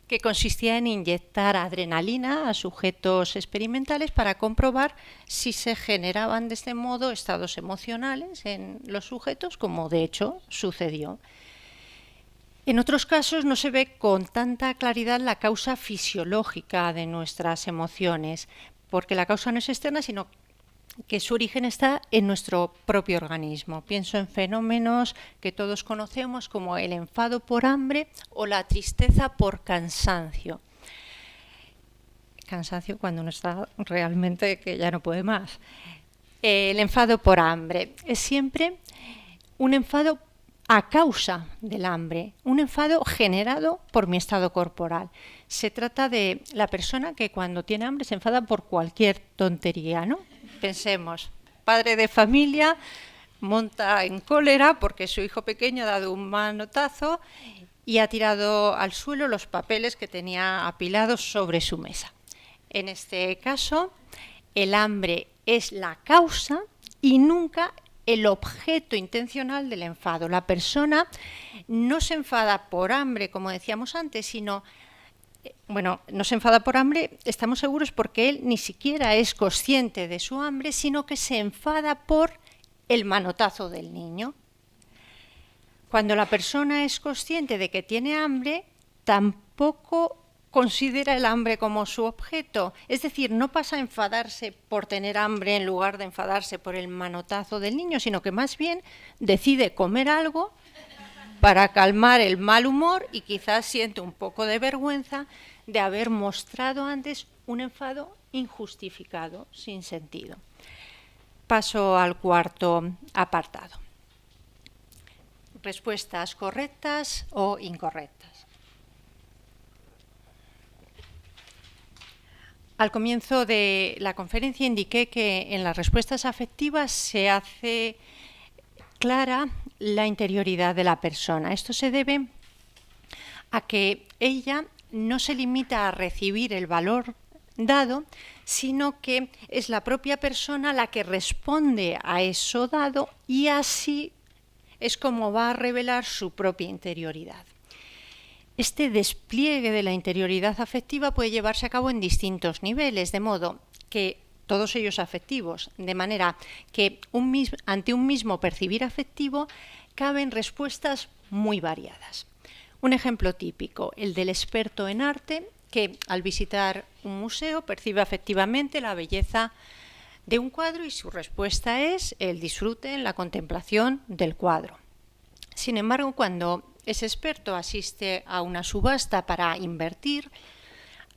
que consistía en inyectar adrenalina a sujetos experimentales para comprobar si se generaban de este modo estados emocionales en los sujetos, como de hecho sucedió. En otros casos no se ve con tanta claridad la causa fisiológica de nuestras emociones, porque la causa no es externa, sino que su origen está en nuestro propio organismo. Pienso en fenómenos que todos conocemos como el enfado por hambre o la tristeza por cansancio. Cansancio cuando uno está realmente que ya no puede más. El enfado por hambre es siempre un enfado a causa del hambre, un enfado generado por mi estado corporal. Se trata de la persona que cuando tiene hambre se enfada por cualquier tontería, ¿no? Pensemos, padre de familia monta en cólera porque su hijo pequeño ha dado un manotazo y ha tirado al suelo los papeles que tenía apilados sobre su mesa. En este caso, el hambre es la causa y nunca el objeto intencional del enfado. La persona no se enfada por hambre, como decíamos antes, sino no se enfada por hambre, estamos seguros porque él ni siquiera es consciente de su hambre, sino que se enfada por el manotazo del niño. Cuando la persona es consciente de que tiene hambre, tampoco considera el hambre como su objeto. Es decir, no pasa a enfadarse por tener hambre en lugar de enfadarse por el manotazo del niño, sino que más bien decide comer algo para calmar el mal humor y quizás siente un poco de vergüenza de haber mostrado antes un enfado injustificado, sin sentido. Paso al cuarto apartado. Respuestas correctas o incorrectas. Al comienzo de la conferencia indiqué que en las respuestas afectivas se hace clara la interioridad de la persona. Esto se debe a que ella no se limita a recibir el valor dado, sino que es la propia persona la que responde a eso dado y así es como va a revelar su propia interioridad. Este despliegue de la interioridad afectiva puede llevarse a cabo en distintos niveles, de modo que todos ellos afectivos, de manera que ante un mismo percibir afectivo caben respuestas muy variadas. Un ejemplo típico, el del experto en arte, que al visitar un museo percibe afectivamente la belleza de un cuadro y su respuesta es el disfrute en la contemplación del cuadro. Sin embargo, cuando ese experto asiste a una subasta para invertir,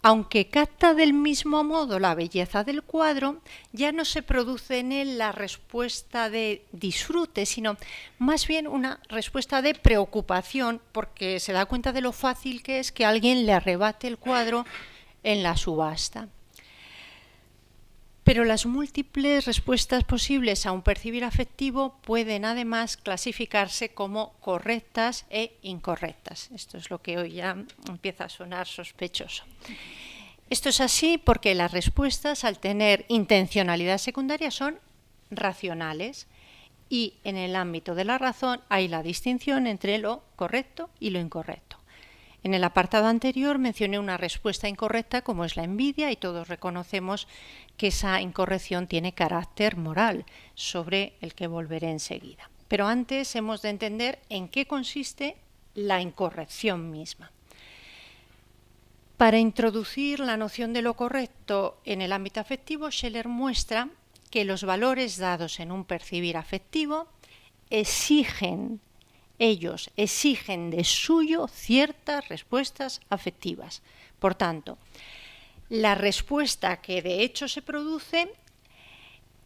aunque capta del mismo modo la belleza del cuadro, ya no se produce en él la respuesta de disfrute, sino más bien una respuesta de preocupación, porque se da cuenta de lo fácil que es que alguien le arrebate el cuadro en la subasta. Pero las múltiples respuestas posibles a un percibir afectivo pueden además clasificarse como correctas e incorrectas. Esto es lo que hoy ya empieza a sonar sospechoso. Esto es así porque las respuestas, al tener intencionalidad secundaria, son racionales y en el ámbito de la razón hay la distinción entre lo correcto y lo incorrecto. En el apartado anterior mencioné una respuesta incorrecta como es la envidia y todos reconocemos que esa incorrección tiene carácter moral, sobre el que volveré enseguida. Pero antes hemos de entender en qué consiste la incorrección misma. Para introducir la noción de lo correcto en el ámbito afectivo, Scheler muestra que los valores dados en un percibir afectivo exigen de suyo ciertas respuestas afectivas. Por tanto, la respuesta que de hecho se produce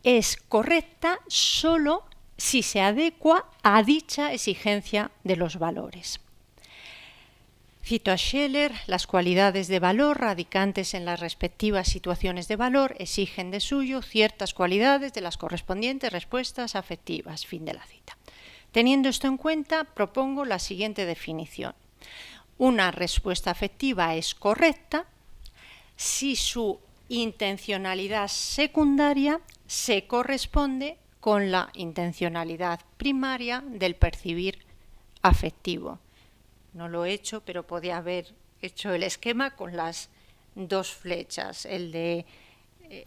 es correcta solo si se adecua a dicha exigencia de los valores. Cito a Scheler: las cualidades de valor radicantes en las respectivas situaciones de valor exigen de suyo ciertas cualidades de las correspondientes respuestas afectivas. Fin de la cita. Teniendo esto en cuenta, propongo la siguiente definición. Una respuesta afectiva es correcta si su intencionalidad secundaria se corresponde con la intencionalidad primaria del percibir afectivo. No lo he hecho, pero podía haber hecho el esquema con las dos flechas, el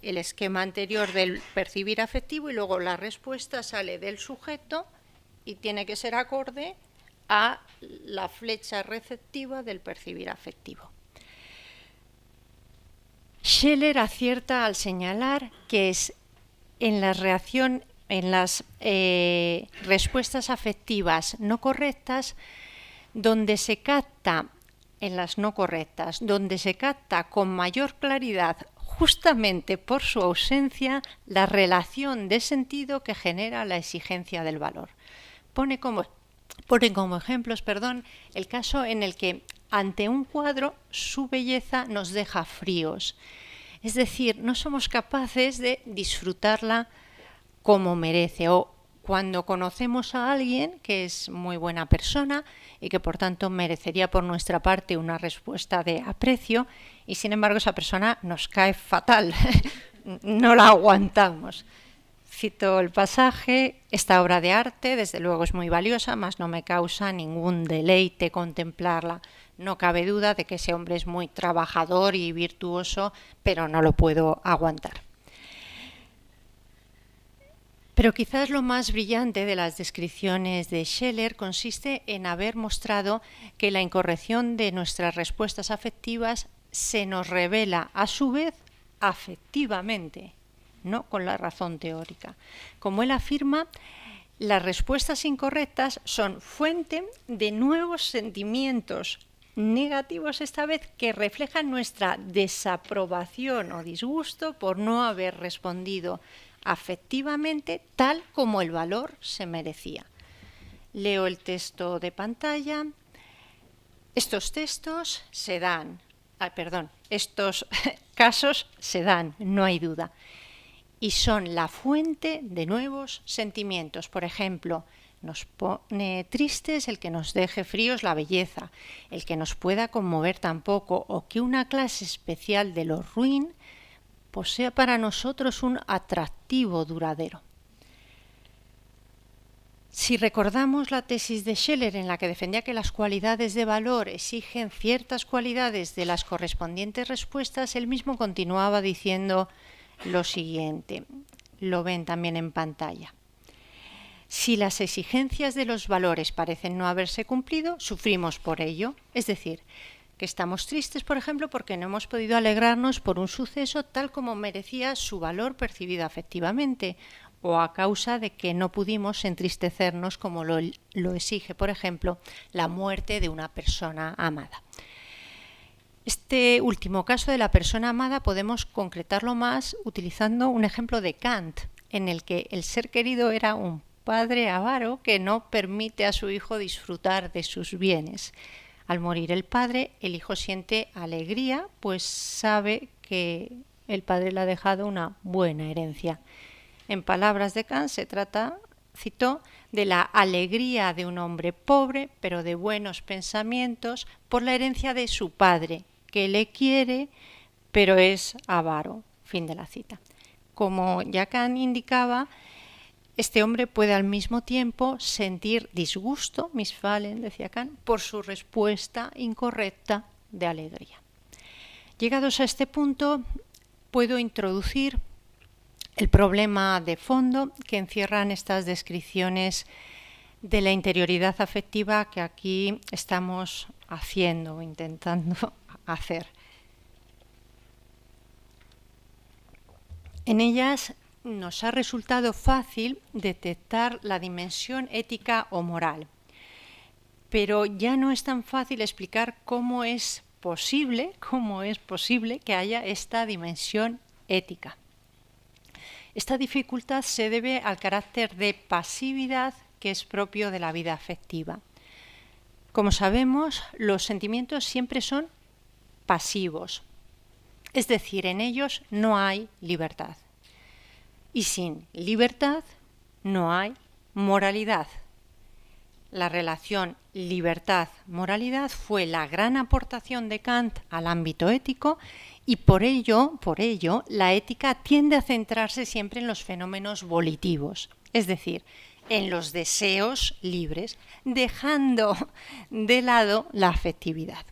esquema anterior del percibir afectivo, y luego la respuesta sale del sujeto y tiene que ser acorde a la flecha receptiva del percibir afectivo. Scheler acierta al señalar que es en las respuestas afectivas no correctas donde se capta, en las no correctas, donde se capta con mayor claridad, justamente por su ausencia, la relación de sentido que genera la exigencia del valor. Pone como ejemplos, el caso en el que ante un cuadro su belleza nos deja fríos. Es decir, no somos capaces de disfrutarla como merece, o cuando conocemos a alguien que es muy buena persona y que por tanto merecería por nuestra parte una respuesta de aprecio, y sin embargo esa persona nos cae fatal, no la aguantamos. Cito el pasaje: esta obra de arte desde luego es muy valiosa, mas no me causa ningún deleite contemplarla. No cabe duda de que ese hombre es muy trabajador y virtuoso, pero no lo puedo aguantar. Pero quizás lo más brillante de las descripciones de Scheler consiste en haber mostrado que la incorrección de nuestras respuestas afectivas se nos revela a su vez afectivamente, no con la razón teórica. Como él afirma, las respuestas incorrectas son fuente de nuevos sentimientos negativos, esta vez, que reflejan nuestra desaprobación o disgusto por no haber respondido afectivamente tal como el valor se merecía. Leo el texto de pantalla. Estos casos se dan, no hay duda, y son la fuente de nuevos sentimientos. Por ejemplo, nos pone tristes el que nos deje fríos la belleza, el que nos pueda conmover tampoco, o que una clase especial de lo ruin posea para nosotros un atractivo duradero. Si recordamos la tesis de Scheler, en la que defendía que las cualidades de valor exigen ciertas cualidades de las correspondientes respuestas, él mismo continuaba diciendo lo siguiente. Lo ven también en pantalla. Si las exigencias de los valores parecen no haberse cumplido, sufrimos por ello. Es decir, que estamos tristes, por ejemplo, porque no hemos podido alegrarnos por un suceso tal como merecía su valor percibido afectivamente, o a causa de que no pudimos entristecernos como lo exige, por ejemplo, la muerte de una persona amada. Este último caso de la persona amada podemos concretarlo más utilizando un ejemplo de Kant, en el que el ser querido era un padre avaro que no permite a su hijo disfrutar de sus bienes. Al morir el padre, el hijo siente alegría, pues sabe que el padre le ha dejado una buena herencia. En palabras de Kant se trata, citó, de la alegría de un hombre pobre, pero de buenos pensamientos, por la herencia de su padre, que le quiere, pero es avaro. Fin de la cita. Como ya Kant indicaba, este hombre puede al mismo tiempo sentir disgusto, Missfallen, decía Kant, por su respuesta incorrecta de alegría. Llegados a este punto, puedo introducir el problema de fondo que encierran estas descripciones de la interioridad afectiva que aquí estamos haciendo, intentando hacer. En ellas nos ha resultado fácil detectar la dimensión ética o moral, pero ya no es tan fácil explicar cómo es posible que haya esta dimensión ética. Esta dificultad se debe al carácter de pasividad que es propio de la vida afectiva. Como sabemos, los sentimientos siempre son pasivos, es decir, en ellos no hay libertad. Y sin libertad no hay moralidad. La relación libertad-moralidad fue la gran aportación de Kant al ámbito ético y por ello, la ética tiende a centrarse siempre en los fenómenos volitivos, es decir, en los deseos libres, dejando de lado la afectividad.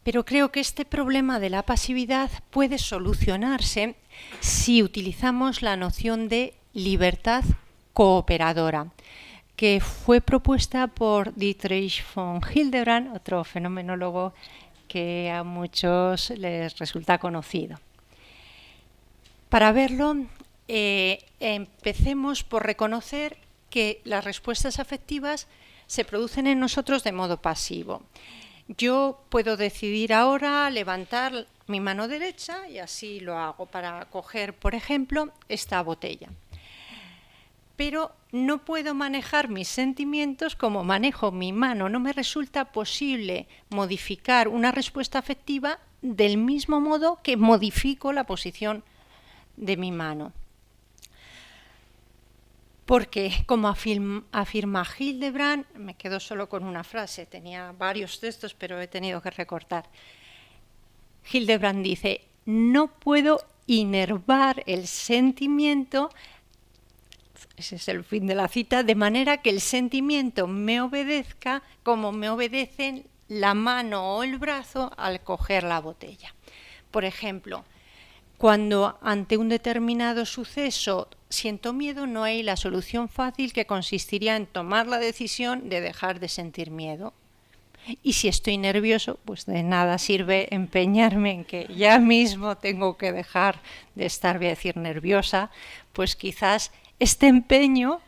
Pero creo que este problema de la pasividad puede solucionarse si utilizamos la noción de libertad cooperadora, que fue propuesta por Dietrich von Hildebrand, otro fenomenólogo que a muchos les resulta conocido. Para verlo, empecemos por reconocer que las respuestas afectivas se producen en nosotros de modo pasivo. Yo puedo decidir ahora levantar mi mano derecha y así lo hago para coger, por ejemplo, esta botella. Pero no puedo manejar mis sentimientos como manejo mi mano. No me resulta posible modificar una respuesta afectiva del mismo modo que modifico la posición de mi mano. Porque, como afirma Hildebrand, me quedo solo con una frase, tenía varios textos, pero he tenido que recortar. Hildebrand dice, no puedo inervar el sentimiento, ese es el fin de la cita, de manera que el sentimiento me obedezca como me obedecen la mano o el brazo al coger la botella. Por ejemplo, cuando ante un determinado suceso siento miedo, no hay la solución fácil que consistiría en tomar la decisión de dejar de sentir miedo. Y si estoy nervioso, pues de nada sirve empeñarme en que ya mismo tengo que dejar de estar, voy a decir, nerviosa, pues quizás este empeño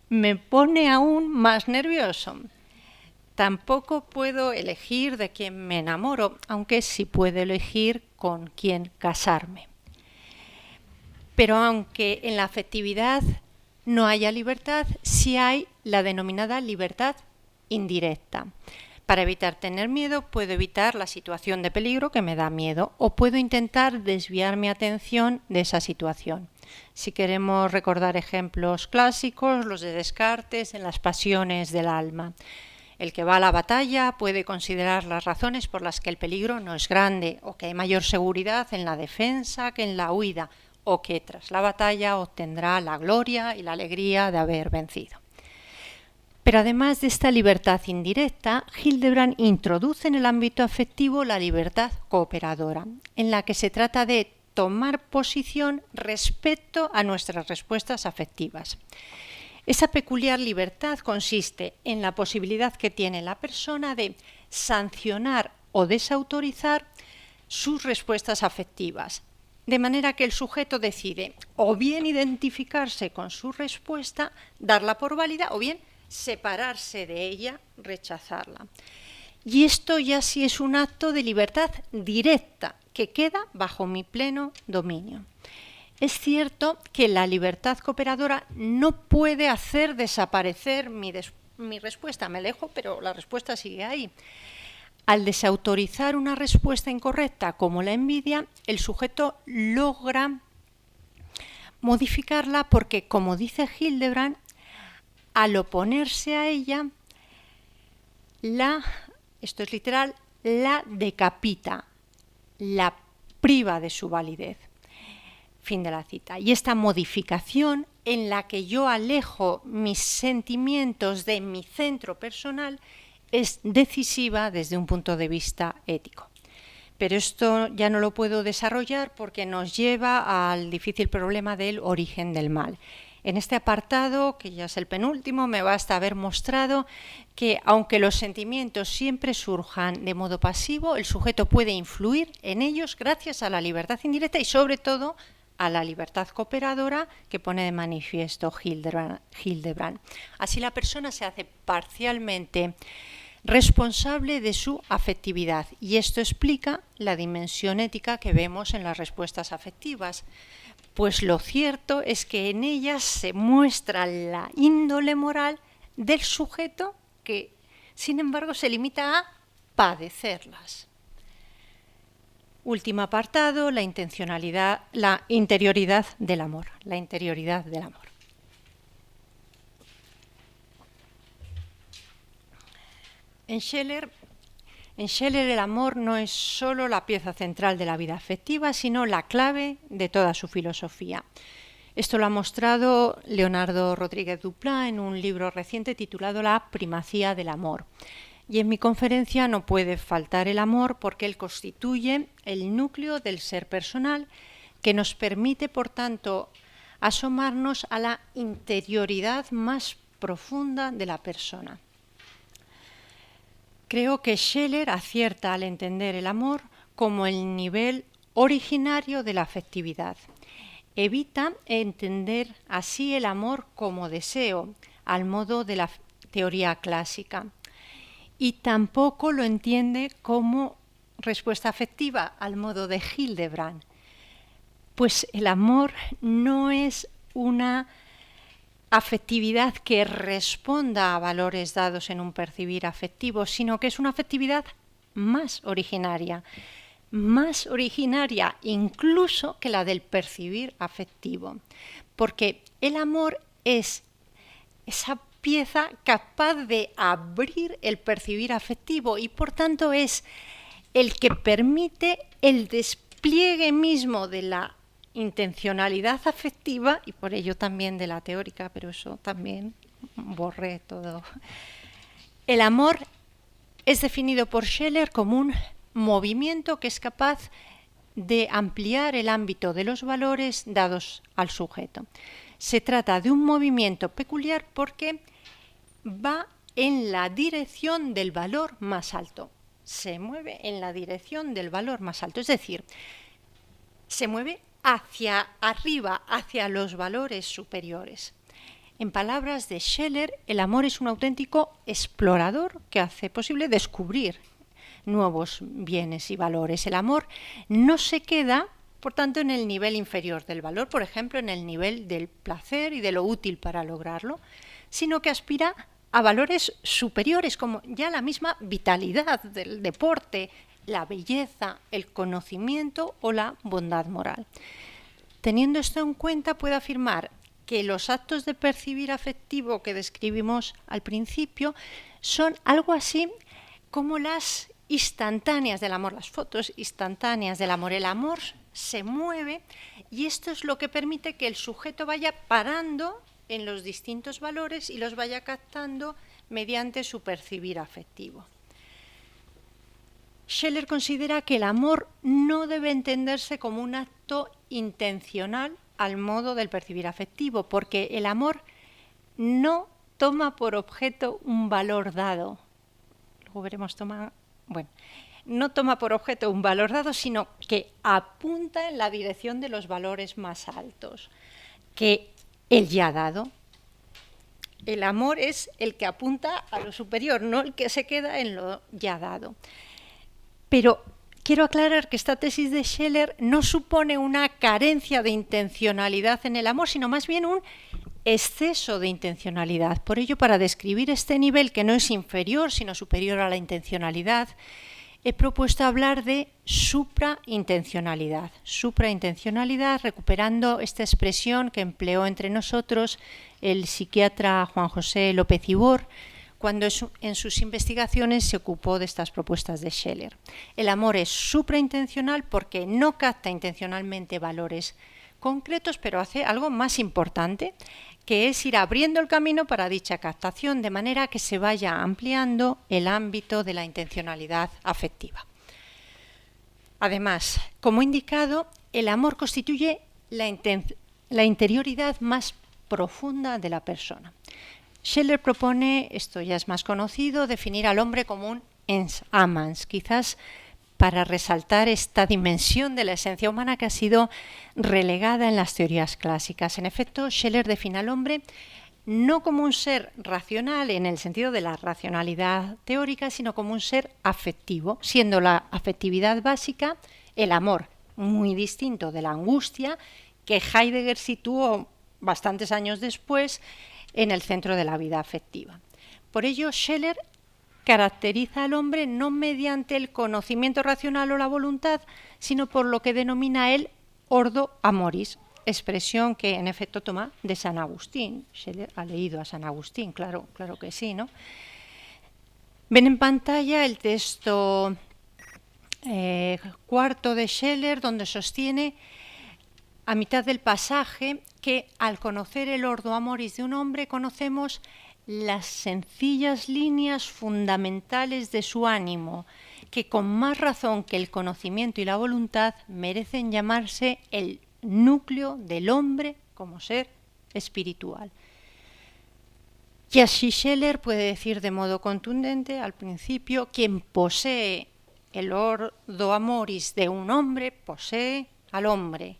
me pone aún más nervioso. Tampoco puedo elegir de quién me enamoro, aunque sí puedo elegir con quién casarme. Pero aunque en la afectividad no haya libertad, sí hay la denominada libertad indirecta. Para evitar tener miedo, puedo evitar la situación de peligro que me da miedo o puedo intentar desviar mi atención de esa situación. Si queremos recordar ejemplos clásicos, los de Descartes en las pasiones del alma. El que va a la batalla puede considerar las razones por las que el peligro no es grande o que hay mayor seguridad en la defensa que en la huida, o que tras la batalla obtendrá la gloria y la alegría de haber vencido. Pero además de esta libertad indirecta, Hildebrand introduce en el ámbito afectivo la libertad cooperadora, en la que se trata de tomar posición respecto a nuestras respuestas afectivas. Esa peculiar libertad consiste en la posibilidad que tiene la persona de sancionar o desautorizar sus respuestas afectivas, de manera que el sujeto decide o bien identificarse con su respuesta, darla por válida, o bien separarse de ella, rechazarla. Y esto ya sí es un acto de libertad directa, que queda bajo mi pleno dominio. Es cierto que la libertad cooperadora no puede hacer desaparecer mi respuesta. Me alejo, pero la respuesta sigue ahí. Al desautorizar una respuesta incorrecta como la envidia, el sujeto logra modificarla porque, como dice Hildebrand, al oponerse a ella, esto es literal, la decapita, la priva de su validez. Fin de la cita. Y esta modificación en la que yo alejo mis sentimientos de mi centro personal es decisiva desde un punto de vista ético. Pero esto ya no lo puedo desarrollar porque nos lleva al difícil problema del origen del mal. En este apartado, que ya es el penúltimo, me basta haber mostrado que aunque los sentimientos siempre surjan de modo pasivo, el sujeto puede influir en ellos gracias a la libertad indirecta y sobre todo a la libertad cooperadora que pone de manifiesto Hildebrand. Así la persona se hace parcialmente responsable de su afectividad y esto explica la dimensión ética que vemos en las respuestas afectivas, pues lo cierto es que en ellas se muestra la índole moral del sujeto que sin embargo se limita a padecerlas. Último apartado, la intencionalidad, la interioridad del amor. La interioridad del amor. En Scheler el amor no es solo la pieza central de la vida afectiva, sino la clave de toda su filosofía. Esto lo ha mostrado Leonardo Rodríguez Duplat en un libro reciente titulado La primacía del amor. Y en mi conferencia no puede faltar el amor porque él constituye el núcleo del ser personal que nos permite, por tanto, asomarnos a la interioridad más profunda de la persona. Creo que Scheler acierta al entender el amor como el nivel originario de la afectividad. Evita entender así el amor como deseo, al modo de la teoría clásica. Y tampoco lo entiende como respuesta afectiva, al modo de Hildebrand. Pues el amor no es una afectividad que responda a valores dados en un percibir afectivo, sino que es una afectividad más originaria incluso que la del percibir afectivo, porque el amor es esa pieza capaz de abrir el percibir afectivo y por tanto es el que permite el despliegue mismo de la intencionalidad afectiva y por ello también de la teórica, pero eso también borré todo. El amor es definido por Scheler como un movimiento que es capaz de ampliar el ámbito de los valores dados al sujeto. Se trata de un movimiento peculiar porque va en la dirección del valor más alto. Se mueve en la dirección del valor más alto, es decir, se mueve hacia arriba, hacia los valores superiores. En palabras de Scheler, el amor es un auténtico explorador que hace posible descubrir nuevos bienes y valores. El amor no se queda, por tanto, en el nivel inferior del valor, por ejemplo, en el nivel del placer y de lo útil para lograrlo, sino que aspira a valores superiores, como ya la misma vitalidad del deporte, la belleza, el conocimiento o la bondad moral. Teniendo esto en cuenta, puedo afirmar que los actos de percibir afectivo que describimos al principio son algo así como las instantáneas del amor, las fotos instantáneas del amor. El amor se mueve y esto es lo que permite que el sujeto vaya parando en los distintos valores y los vaya captando mediante su percibir afectivo. Scheler considera que el amor no debe entenderse como un acto intencional al modo del percibir afectivo, porque el amor no toma por objeto un valor dado. Luego veremos, no toma por objeto un valor dado, sino que apunta en la dirección de los valores más altos que él ya ha dado. El amor es el que apunta a lo superior, no el que se queda en lo ya dado. Pero quiero aclarar que esta tesis de Scheler no supone una carencia de intencionalidad en el amor, sino más bien un exceso de intencionalidad. Por ello, para describir este nivel que no es inferior, sino superior a la intencionalidad, he propuesto hablar de supraintencionalidad. Supraintencionalidad, recuperando esta expresión que empleó entre nosotros el psiquiatra Juan José López Ibor, cuando en sus investigaciones se ocupó de estas propuestas de Scheler. El amor es supraintencional porque no capta intencionalmente valores concretos, pero hace algo más importante, que es ir abriendo el camino para dicha captación, de manera que se vaya ampliando el ámbito de la intencionalidad afectiva. Además, como he indicado, el amor constituye la interioridad más profunda de la persona. Scheler propone, esto ya es más conocido, definir al hombre como un ens amans, quizás para resaltar esta dimensión de la esencia humana que ha sido relegada en las teorías clásicas. En efecto, Scheler define al hombre no como un ser racional en el sentido de la racionalidad teórica, sino como un ser afectivo, siendo la afectividad básica el amor, muy distinto de la angustia que Heidegger situó bastantes años después en el centro de la vida afectiva. Por ello, Scheler caracteriza al hombre no mediante el conocimiento racional o la voluntad, sino por lo que denomina el ordo amoris, expresión que en efecto toma de San Agustín. Scheler ha leído a San Agustín, claro que sí, ¿no? Ven en pantalla el texto cuarto de Scheler, donde sostiene a mitad del pasaje que al conocer el ordo amoris de un hombre conocemos las sencillas líneas fundamentales de su ánimo, que con más razón que el conocimiento y la voluntad merecen llamarse el núcleo del hombre como ser espiritual. Y así Scheler puede decir de modo contundente al principio: quien posee el ordo amoris de un hombre posee al hombre.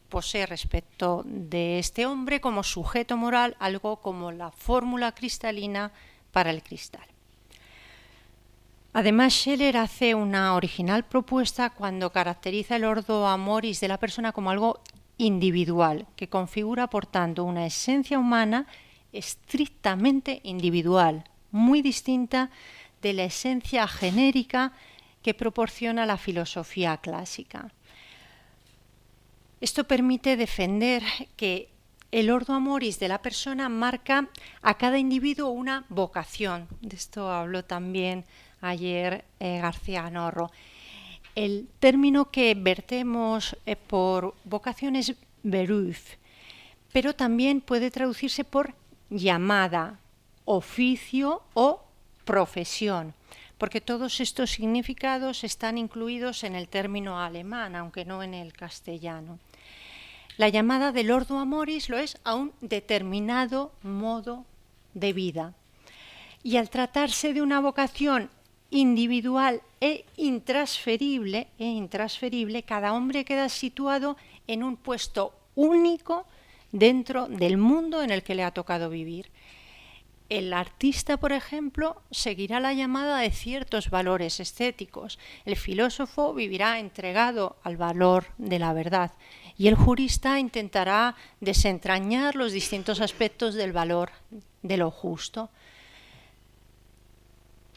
Posee respecto de este hombre como sujeto moral algo como la fórmula cristalina para el cristal. Además, Scheler hace una original propuesta cuando caracteriza el ordo amoris de la persona como algo individual, que configura, por tanto, una esencia humana estrictamente individual, muy distinta de la esencia genérica que proporciona la filosofía clásica. Esto permite defender que el ordo amoris de la persona marca a cada individuo una vocación. De esto habló también ayer García Norro. El término que vertemos por vocación es Beruf, pero también puede traducirse por llamada, oficio o profesión, porque todos estos significados están incluidos en el término alemán, aunque no en el castellano. La llamada del ordo amoris lo es a un determinado modo de vida. Y al tratarse de una vocación individual e intransferible, cada hombre queda situado en un puesto único dentro del mundo en el que le ha tocado vivir. El artista, por ejemplo, seguirá la llamada de ciertos valores estéticos. El filósofo vivirá entregado al valor de la verdad. Y el jurista intentará desentrañar los distintos aspectos del valor de lo justo.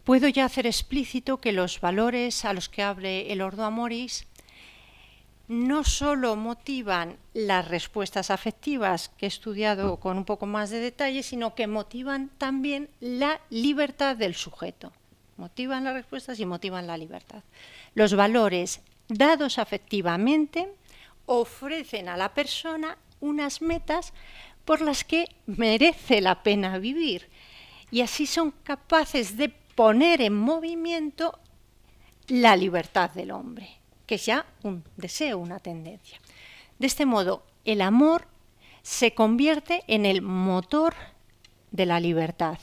Puedo ya hacer explícito que los valores a los que hable el ordo amoris no solo motivan las respuestas afectivas que he estudiado con un poco más de detalle, sino que motivan también la libertad del sujeto. Motivan las respuestas y motivan la libertad. Los valores dados afectivamente ofrecen a la persona unas metas por las que merece la pena vivir y así son capaces de poner en movimiento la libertad del hombre, que es ya un deseo, una tendencia. De este modo, el amor se convierte en el motor de la libertad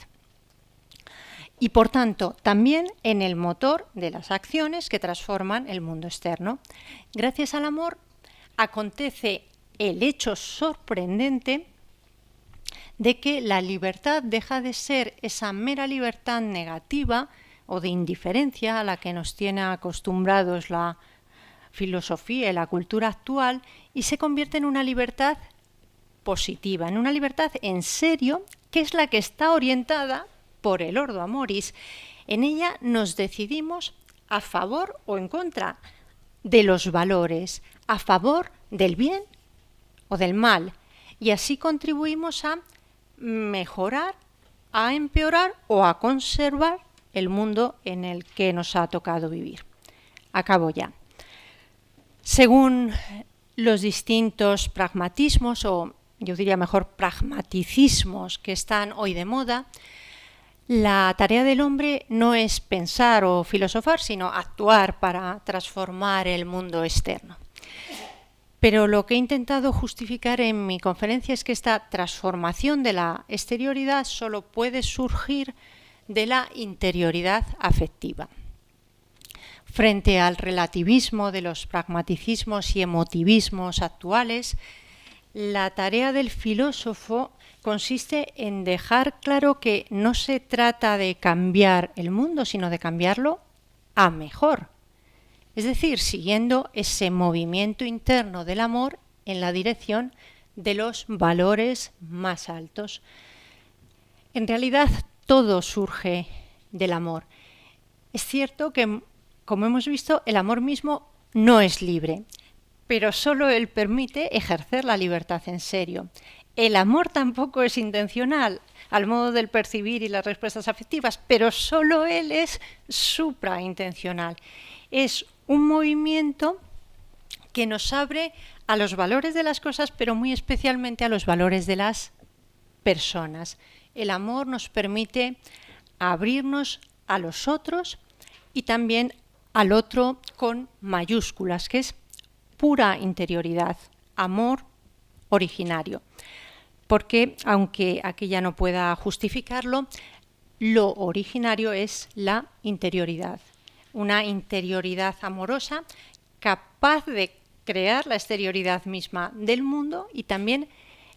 y, por tanto, también en el motor de las acciones que transforman el mundo externo. Gracias al amor acontece el hecho sorprendente de que la libertad deja de ser esa mera libertad negativa o de indiferencia a la que nos tiene acostumbrados la filosofía y la cultura actual y se convierte en una libertad positiva, en una libertad en serio, que es la que está orientada por el ordo amoris. En ella nos decidimos a favor o en contra de los valores, a favor del bien o del mal, y así contribuimos a mejorar, a empeorar o a conservar el mundo en el que nos ha tocado vivir. Acabo ya. Según los distintos pragmatismos, o yo diría mejor pragmaticismos que están hoy de moda, la tarea del hombre no es pensar o filosofar, sino actuar para transformar el mundo externo. Pero lo que he intentado justificar en mi conferencia es que esta transformación de la exterioridad solo puede surgir de la interioridad afectiva. Frente al relativismo de los pragmaticismos y emotivismos actuales, la tarea del filósofo consiste en dejar claro que no se trata de cambiar el mundo, sino de cambiarlo a mejor. Es decir, siguiendo ese movimiento interno del amor en la dirección de los valores más altos. En realidad, todo surge del amor. Es cierto que, como hemos visto, el amor mismo no es libre, pero solo él permite ejercer la libertad en serio. El amor tampoco es intencional, al modo del percibir y las respuestas afectivas, pero solo él es supraintencional. Es un movimiento que nos abre a los valores de las cosas, pero muy especialmente a los valores de las personas. El amor nos permite abrirnos a los otros y también al otro con mayúsculas, que es pura interioridad, amor originario. Porque, aunque aquí ya no pueda justificarlo, lo originario es la interioridad. Una interioridad amorosa capaz de crear la exterioridad misma del mundo y también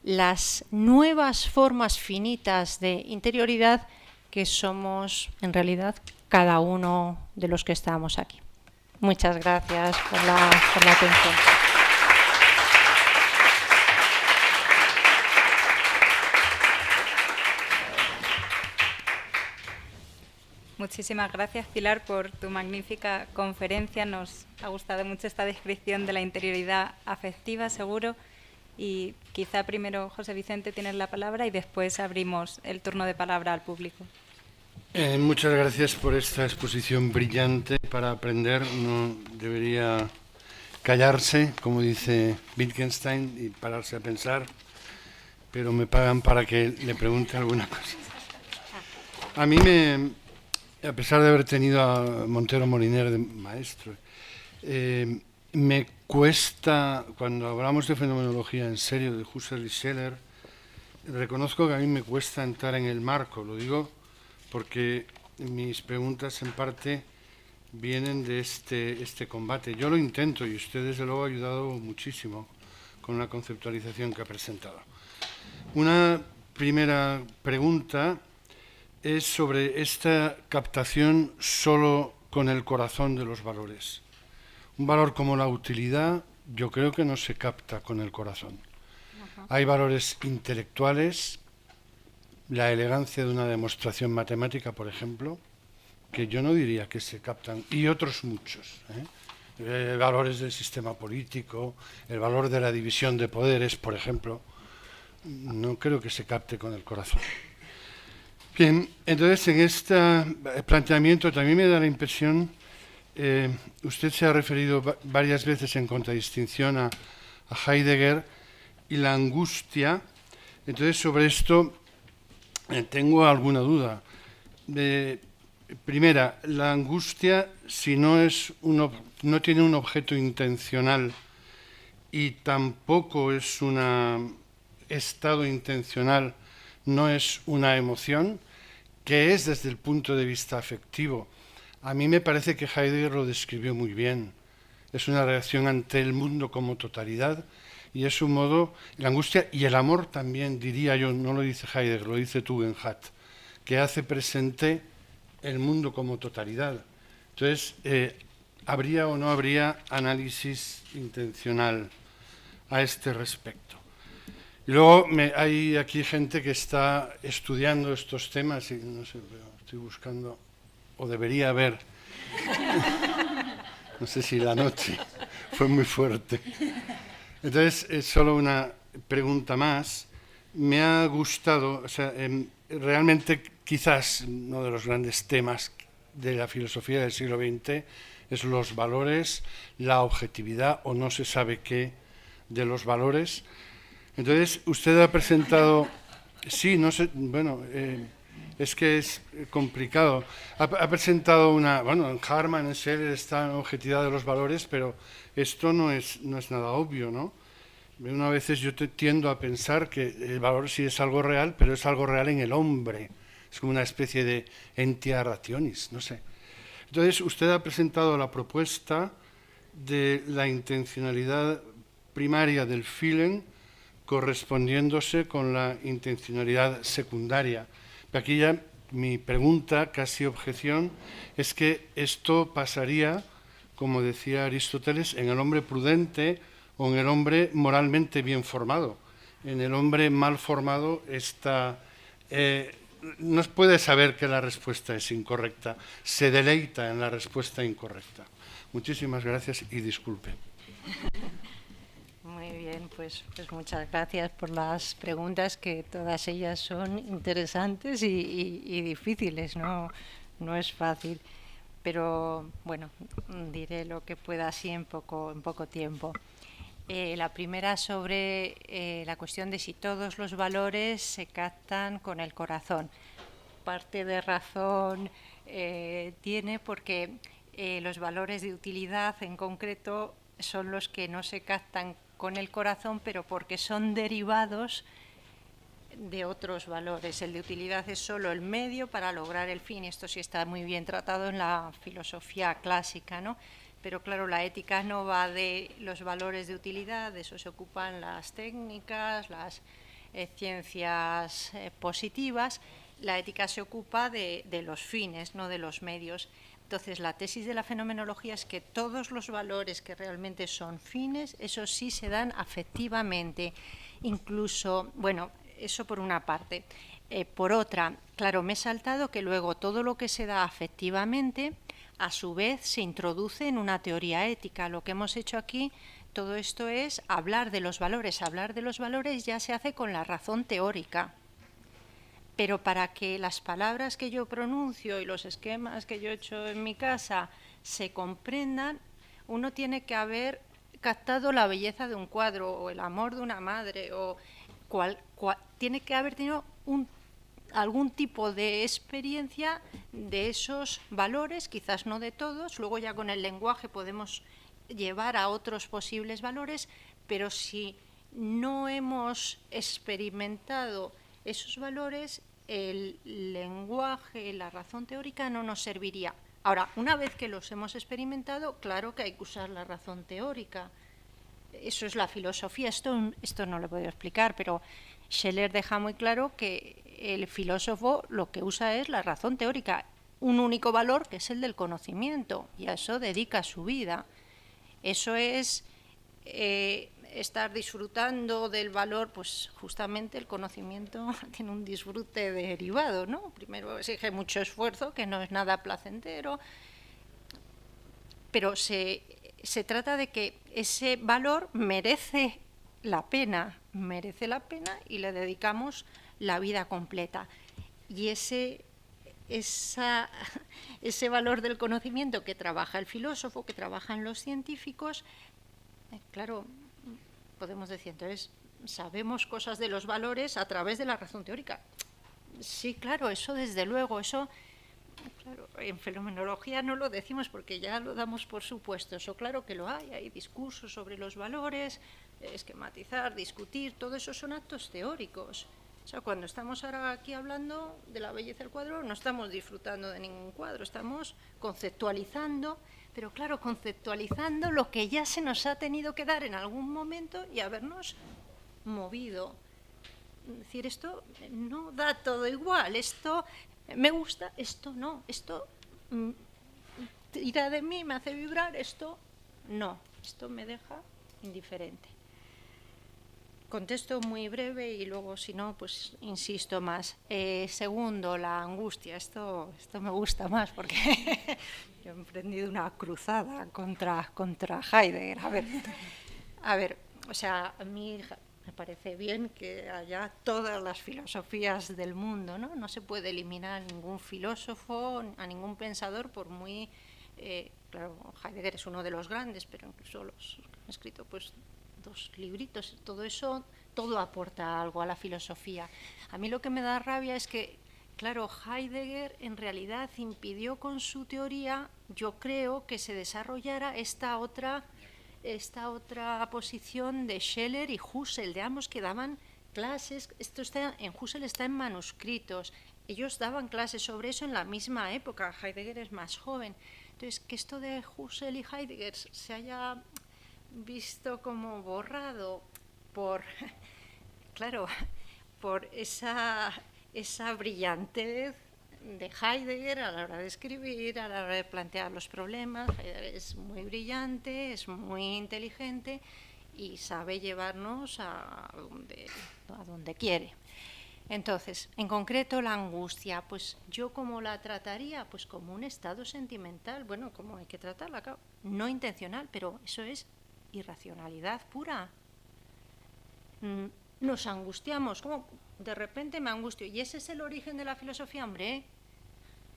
las nuevas formas finitas de interioridad que somos en realidad cada uno de los que estamos aquí. Muchas gracias por la atención. Muchísimas gracias, Pilar, por tu magnífica conferencia. Nos ha gustado mucho esta descripción de la interioridad afectiva, seguro. Y quizá primero, José Vicente, tienes la palabra y después abrimos el turno de palabra al público. Muchas gracias por esta exposición brillante. Para aprender no debería callarse, como dice Wittgenstein, y pararse a pensar, pero me pagan para que le pregunte alguna cosa. A mí a pesar de haber tenido a Montero Moliner de maestro, me cuesta, cuando hablamos de fenomenología en serio, de Husserl y Scheler, reconozco que a mí me cuesta entrar en el marco. Lo digo porque mis preguntas en parte vienen de este combate. Yo lo intento y usted desde luego ha ayudado muchísimo con la conceptualización que ha presentado. Una primera pregunta es sobre esta captación solo con el corazón de los valores. Un valor como la utilidad yo creo que no se capta con el corazón. Hay valores intelectuales, la elegancia de una demostración matemática, por ejemplo, que yo no diría que se captan, y otros muchos. Valores del sistema político, el valor de la división de poderes, por ejemplo, no creo que se capte con el corazón. Bien, entonces en este planteamiento también me da la impresión, usted se ha referido varias veces en contradistinción a Heidegger y la angustia. Entonces sobre esto tengo alguna duda. Primera, la angustia, si no tiene un objeto intencional y tampoco es un estado intencional, no es una emoción, que es desde el punto de vista afectivo. A mí me parece que Heidegger lo describió muy bien. Es una reacción ante el mundo como totalidad y es un modo, la angustia y el amor también, diría yo, no lo dice Heidegger, lo dice Tugendhat, que hace presente el mundo como totalidad. Entonces, ¿habría o no habría análisis intencional a este respecto? Y luego hay aquí gente que está estudiando estos temas y no sé, estoy buscando, o debería haber, no sé si la noche fue muy fuerte. Entonces, es solo una pregunta más. Me ha gustado, o sea, realmente quizás uno de los grandes temas de la filosofía del siglo XX es los valores, la objetividad o no se sabe qué de los valores. Entonces, usted ha presentado, sí, no sé, bueno, es que es complicado. Ha presentado en Harman, en Scheler está en objetividad de los valores, pero esto no es nada obvio, ¿no? Una veces yo tiendo a pensar que el valor sí es algo real, pero es algo real en el hombre. Es como una especie de entia rationis, no sé. Entonces, usted ha presentado la propuesta de la intencionalidad primaria del feeling correspondiéndose con la intencionalidad secundaria. Aquí ya mi pregunta, casi objeción, es que esto pasaría, como decía Aristóteles, en el hombre prudente o en el hombre moralmente bien formado. En el hombre mal formado esta no puede saber que la respuesta es incorrecta, se deleita en la respuesta incorrecta. Muchísimas gracias y disculpe. Muy bien, pues muchas gracias por las preguntas, que todas ellas son interesantes y difíciles, no es fácil. Pero bueno, diré lo que pueda así en poco tiempo. La primera sobre la cuestión de si todos los valores se captan con el corazón. Parte de razón tiene, porque los valores de utilidad en concreto son los que no se captan con el corazón, pero porque son derivados de otros valores. El de utilidad es solo el medio para lograr el fin. Esto sí está muy bien tratado en la filosofía clásica, ¿no? Pero claro, la ética no va de los valores de utilidad, de eso se ocupan las técnicas, las ciencias positivas. La ética se ocupa de los fines, no de los medios. Entonces, la tesis de la fenomenología es que todos los valores que realmente son fines, esos sí se dan afectivamente. Incluso, bueno, eso por una parte. Por otra, claro, me he saltado que luego todo lo que se da afectivamente, a su vez, se introduce en una teoría ética. Lo que hemos hecho aquí, todo esto es hablar de los valores. Hablar de los valores ya se hace con la razón teórica. Pero para que las palabras que yo pronuncio y los esquemas que yo he hecho en mi casa se comprendan, uno tiene que haber captado la belleza de un cuadro o el amor de una madre, o tiene que haber tenido algún tipo de experiencia de esos valores, quizás no de todos. Luego ya con el lenguaje podemos llevar a otros posibles valores, pero si no hemos experimentado esos valores, el lenguaje, la razón teórica no nos serviría. Ahora, una vez que los hemos experimentado, claro que hay que usar la razón teórica. Eso es la filosofía. Esto no lo puedo explicar, pero Scheler deja muy claro que el filósofo lo que usa es la razón teórica, un único valor que es el del conocimiento, y a eso dedica su vida. Eso es estar disfrutando del valor, pues justamente el conocimiento tiene un disfrute derivado, ¿no? Primero exige mucho esfuerzo, que no es nada placentero, pero se trata de que ese valor merece la pena y le dedicamos la vida completa. Y ese valor del conocimiento que trabaja el filósofo, que trabajan los científicos, claro, podemos decir, entonces, sabemos cosas de los valores a través de la razón teórica. Sí, claro, eso desde luego, eso, claro, en fenomenología no lo decimos porque ya lo damos por supuesto. Eso claro que lo hay discursos sobre los valores, esquematizar, discutir, todo eso son actos teóricos. O sea, cuando estamos ahora aquí hablando de la belleza del cuadro, no estamos disfrutando de ningún cuadro, estamos conceptualizando, pero claro, conceptualizando lo que ya se nos ha tenido que dar en algún momento y habernos movido. Es decir, esto no da todo igual, esto me gusta, esto no, esto tira de mí, me hace vibrar, esto no, esto me deja indiferente. Contesto muy breve y luego, si no, pues insisto más. Segundo, la angustia. Esto me gusta más porque yo he emprendido una cruzada contra Heidegger. A ver, o sea, a mí me parece bien que haya todas las filosofías del mundo, ¿no? No se puede eliminar a ningún filósofo, a ningún pensador, por muy... claro, Heidegger es uno de los grandes, pero incluso los que han escrito, pues, 2 libritos, todo eso, todo aporta algo a la filosofía. A mí lo que me da rabia es que, claro, Heidegger en realidad impidió con su teoría, yo creo, que se desarrollara esta otra posición de Scheler y Husserl, de ambos que daban clases. Esto en Husserl está en manuscritos. Ellos daban clases sobre eso en la misma época. Heidegger es más joven. Entonces, que esto de Husserl y Heidegger se haya visto como borrado por, claro, por esa brillantez de Heidegger a la hora de escribir, a la hora de plantear los problemas. Heidegger es muy brillante, es muy inteligente y sabe llevarnos a donde quiere. Entonces, en concreto la angustia, pues yo cómo la trataría, pues como un estado sentimental, bueno, como hay que tratarla, claro, no intencional, pero eso es irracionalidad pura. Nos angustiamos, como de repente me angustio, y ese es el origen de la filosofía, hombre.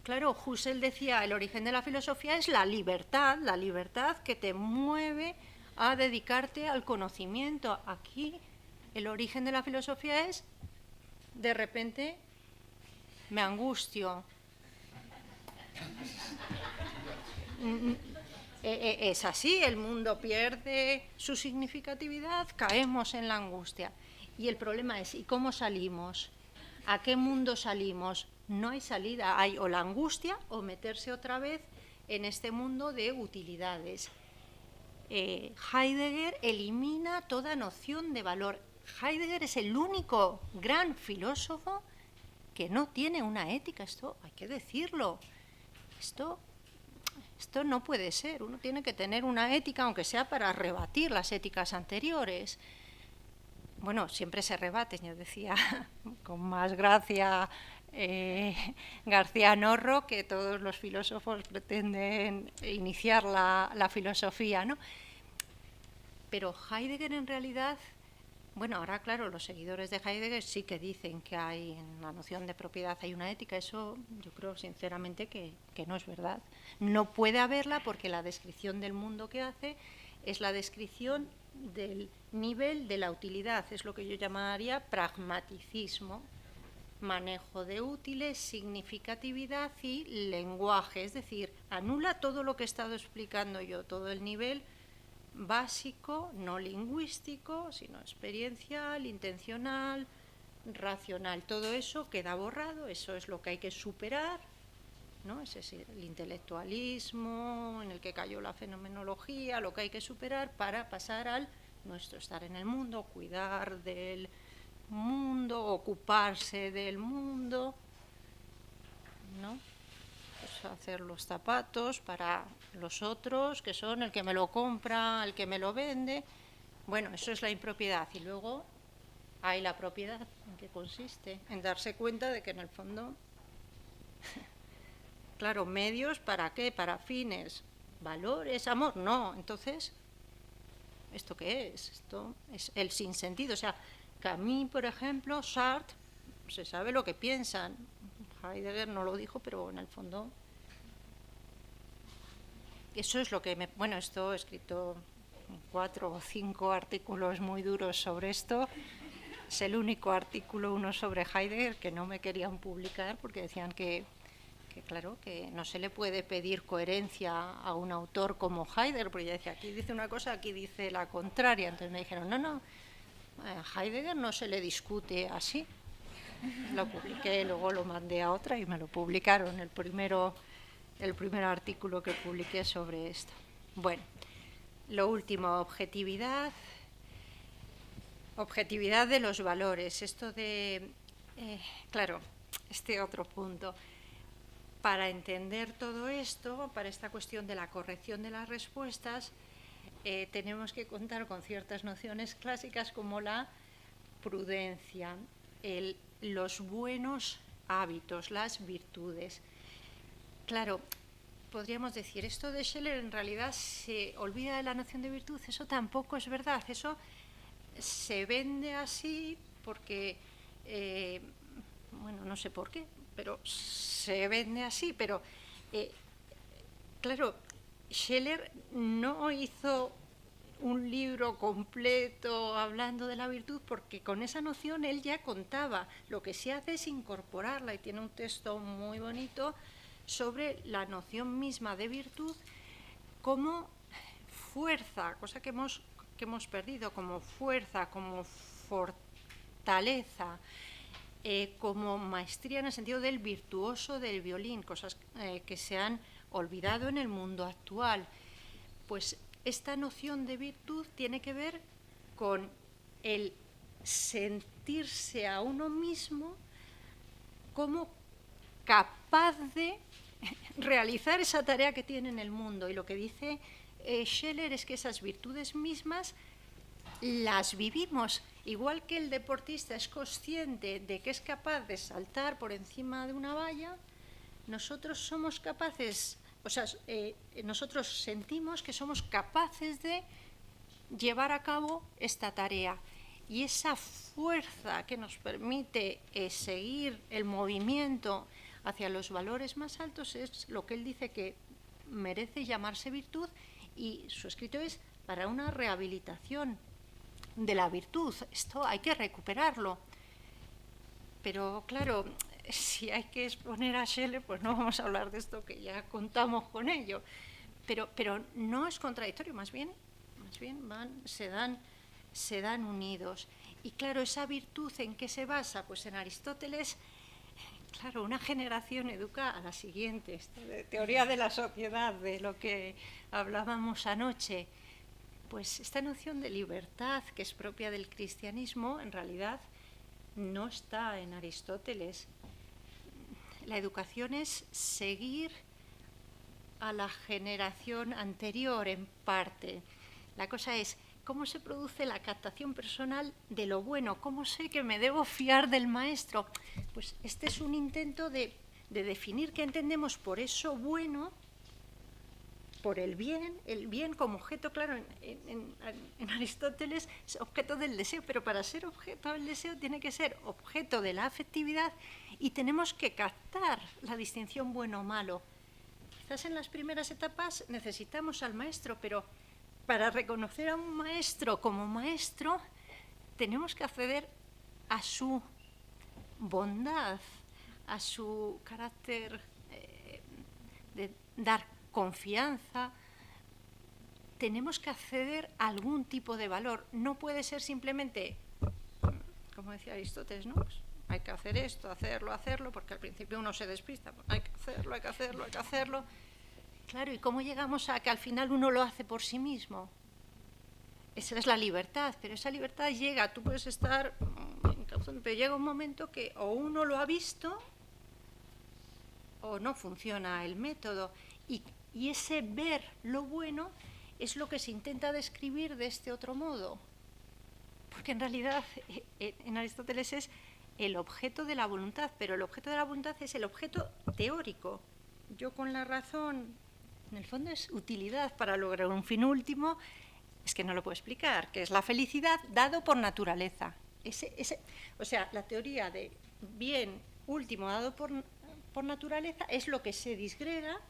Claro, Husserl decía, el origen de la filosofía es la libertad que te mueve a dedicarte al conocimiento. Aquí el origen de la filosofía es, de repente, me angustio. Es así, el mundo pierde su significatividad, caemos en la angustia. Y el problema es, ¿y cómo salimos? ¿A qué mundo salimos? No hay salida, hay o la angustia o meterse otra vez en este mundo de utilidades. Heidegger elimina toda noción de valor. Heidegger es el único gran filósofo que no tiene una ética, esto hay que decirlo. Esto no puede ser, uno tiene que tener una ética, aunque sea para rebatir las éticas anteriores. Bueno, siempre se rebaten, yo decía con más gracia García Norro, que todos los filósofos pretenden iniciar la filosofía, ¿no? Pero Heidegger en realidad, bueno, ahora claro, los seguidores de Heidegger sí que dicen que hay en la noción de propiedad hay una ética, eso yo creo sinceramente que no es verdad. No puede haberla porque la descripción del mundo que hace es la descripción del nivel de la utilidad, es lo que yo llamaría pragmaticismo, manejo de útiles, significatividad y lenguaje, es decir, anula todo lo que he estado explicando yo, todo el nivel básico, no lingüístico, sino experiencial, intencional, racional. Todo eso queda borrado, eso es lo que hay que superar, ¿no? Ese es el intelectualismo en el que cayó la fenomenología, lo que hay que superar para pasar al nuestro estar en el mundo, cuidar del mundo, ocuparse del mundo, ¿no? Pues hacer los zapatos para los otros, que son el que me lo compra, el que me lo vende. Bueno, eso es la impropiedad. Y luego hay la propiedad, ¿en qué consiste? En darse cuenta de que en el fondo, claro, medios, ¿para qué? Para fines, valores, amor, no. Entonces, ¿esto qué es? Esto es el sinsentido. O sea, que a mí, por ejemplo, Sartre, se sabe lo que piensan. Heidegger no lo dijo, pero en el fondo eso es lo que me... Bueno, esto he escrito 4 o 5 artículos muy duros sobre esto. Es el único artículo, uno sobre Heidegger, que no me querían publicar porque decían que claro, que no se le puede pedir coherencia a un autor como Heidegger, porque yo decía, aquí dice una cosa, aquí dice la contraria. Entonces me dijeron, no, a Heidegger no se le discute así. Lo publiqué, luego lo mandé a otra y me lo publicaron, el primer artículo que publiqué sobre esto. Bueno, lo último, objetividad de los valores. Esto de, claro, este otro punto. Para entender todo esto, para esta cuestión de la corrección de las respuestas, tenemos que contar con ciertas nociones clásicas como la prudencia, los buenos hábitos, las virtudes. Claro, podríamos decir, esto de Scheler en realidad se olvida de la noción de virtud, eso tampoco es verdad, eso se vende así porque, bueno, no sé por qué, pero se vende así, pero claro, Scheler no hizo un libro completo hablando de la virtud porque con esa noción él ya contaba. Lo que se hace es incorporarla y tiene un texto muy bonito sobre la noción misma de virtud como fuerza, cosa que hemos perdido, como fuerza, como fortaleza, como maestría en el sentido del virtuoso del violín, cosas que se han olvidado en el mundo actual. Pues esta noción de virtud tiene que ver con el sentirse a uno mismo como capaz de realizar esa tarea que tiene en el mundo. Y lo que dice Scheler es que esas virtudes mismas las vivimos igual que el deportista es consciente de que es capaz de saltar por encima de una valla, nosotros somos capaces, nosotros sentimos que somos capaces de llevar a cabo esta tarea. Y esa fuerza que nos permite seguir el movimiento hacia los valores más altos es lo que él dice que merece llamarse virtud, y su escrito es para una rehabilitación de la virtud. Esto hay que recuperarlo. Pero claro, si hay que exponer a Schiller, pues no vamos a hablar de esto, que ya contamos con ello. Pero no es contradictorio, más bien se dan unidos. Y claro, esa virtud, ¿en qué se basa? Pues en Aristóteles, claro, una generación educa a la siguiente. Esto de teoría de la sociedad, de lo que hablábamos anoche, pues esta noción de libertad que es propia del cristianismo, en realidad no está en Aristóteles. La educación es seguir a la generación anterior en parte. La cosa es, ¿cómo se produce la captación personal de lo bueno? ¿Cómo sé que me debo fiar del maestro? Pues este es un intento de definir qué entendemos por eso bueno, por el bien como objeto. Claro, en Aristóteles es objeto del deseo, pero para ser objeto del deseo tiene que ser objeto de la afectividad, y tenemos que captar la distinción bueno-malo. Quizás en las primeras etapas necesitamos al maestro, pero para reconocer a un maestro como maestro tenemos que acceder a su bondad, a su carácter de dar confianza. Tenemos que acceder a algún tipo de valor. No puede ser simplemente, como decía Aristóteles, ¿no? Pues hay que hacer esto, hacerlo, porque al principio uno se despista. Pues hay que hacerlo. Claro, ¿y cómo llegamos a que al final uno lo hace por sí mismo? Esa es la libertad, pero esa libertad llega, tú puedes estar encauzando, pero llega un momento que o uno lo ha visto o no funciona el método. Y ese ver lo bueno es lo que se intenta describir de este otro modo. Porque en realidad en Aristóteles es el objeto de la voluntad, pero el objeto de la voluntad es el objeto teórico. Yo con la razón, en el fondo es utilidad para lograr un fin último, es que no lo puedo explicar, que es la felicidad dado por naturaleza. O sea, la teoría de bien último dado por naturaleza es lo que se disgrega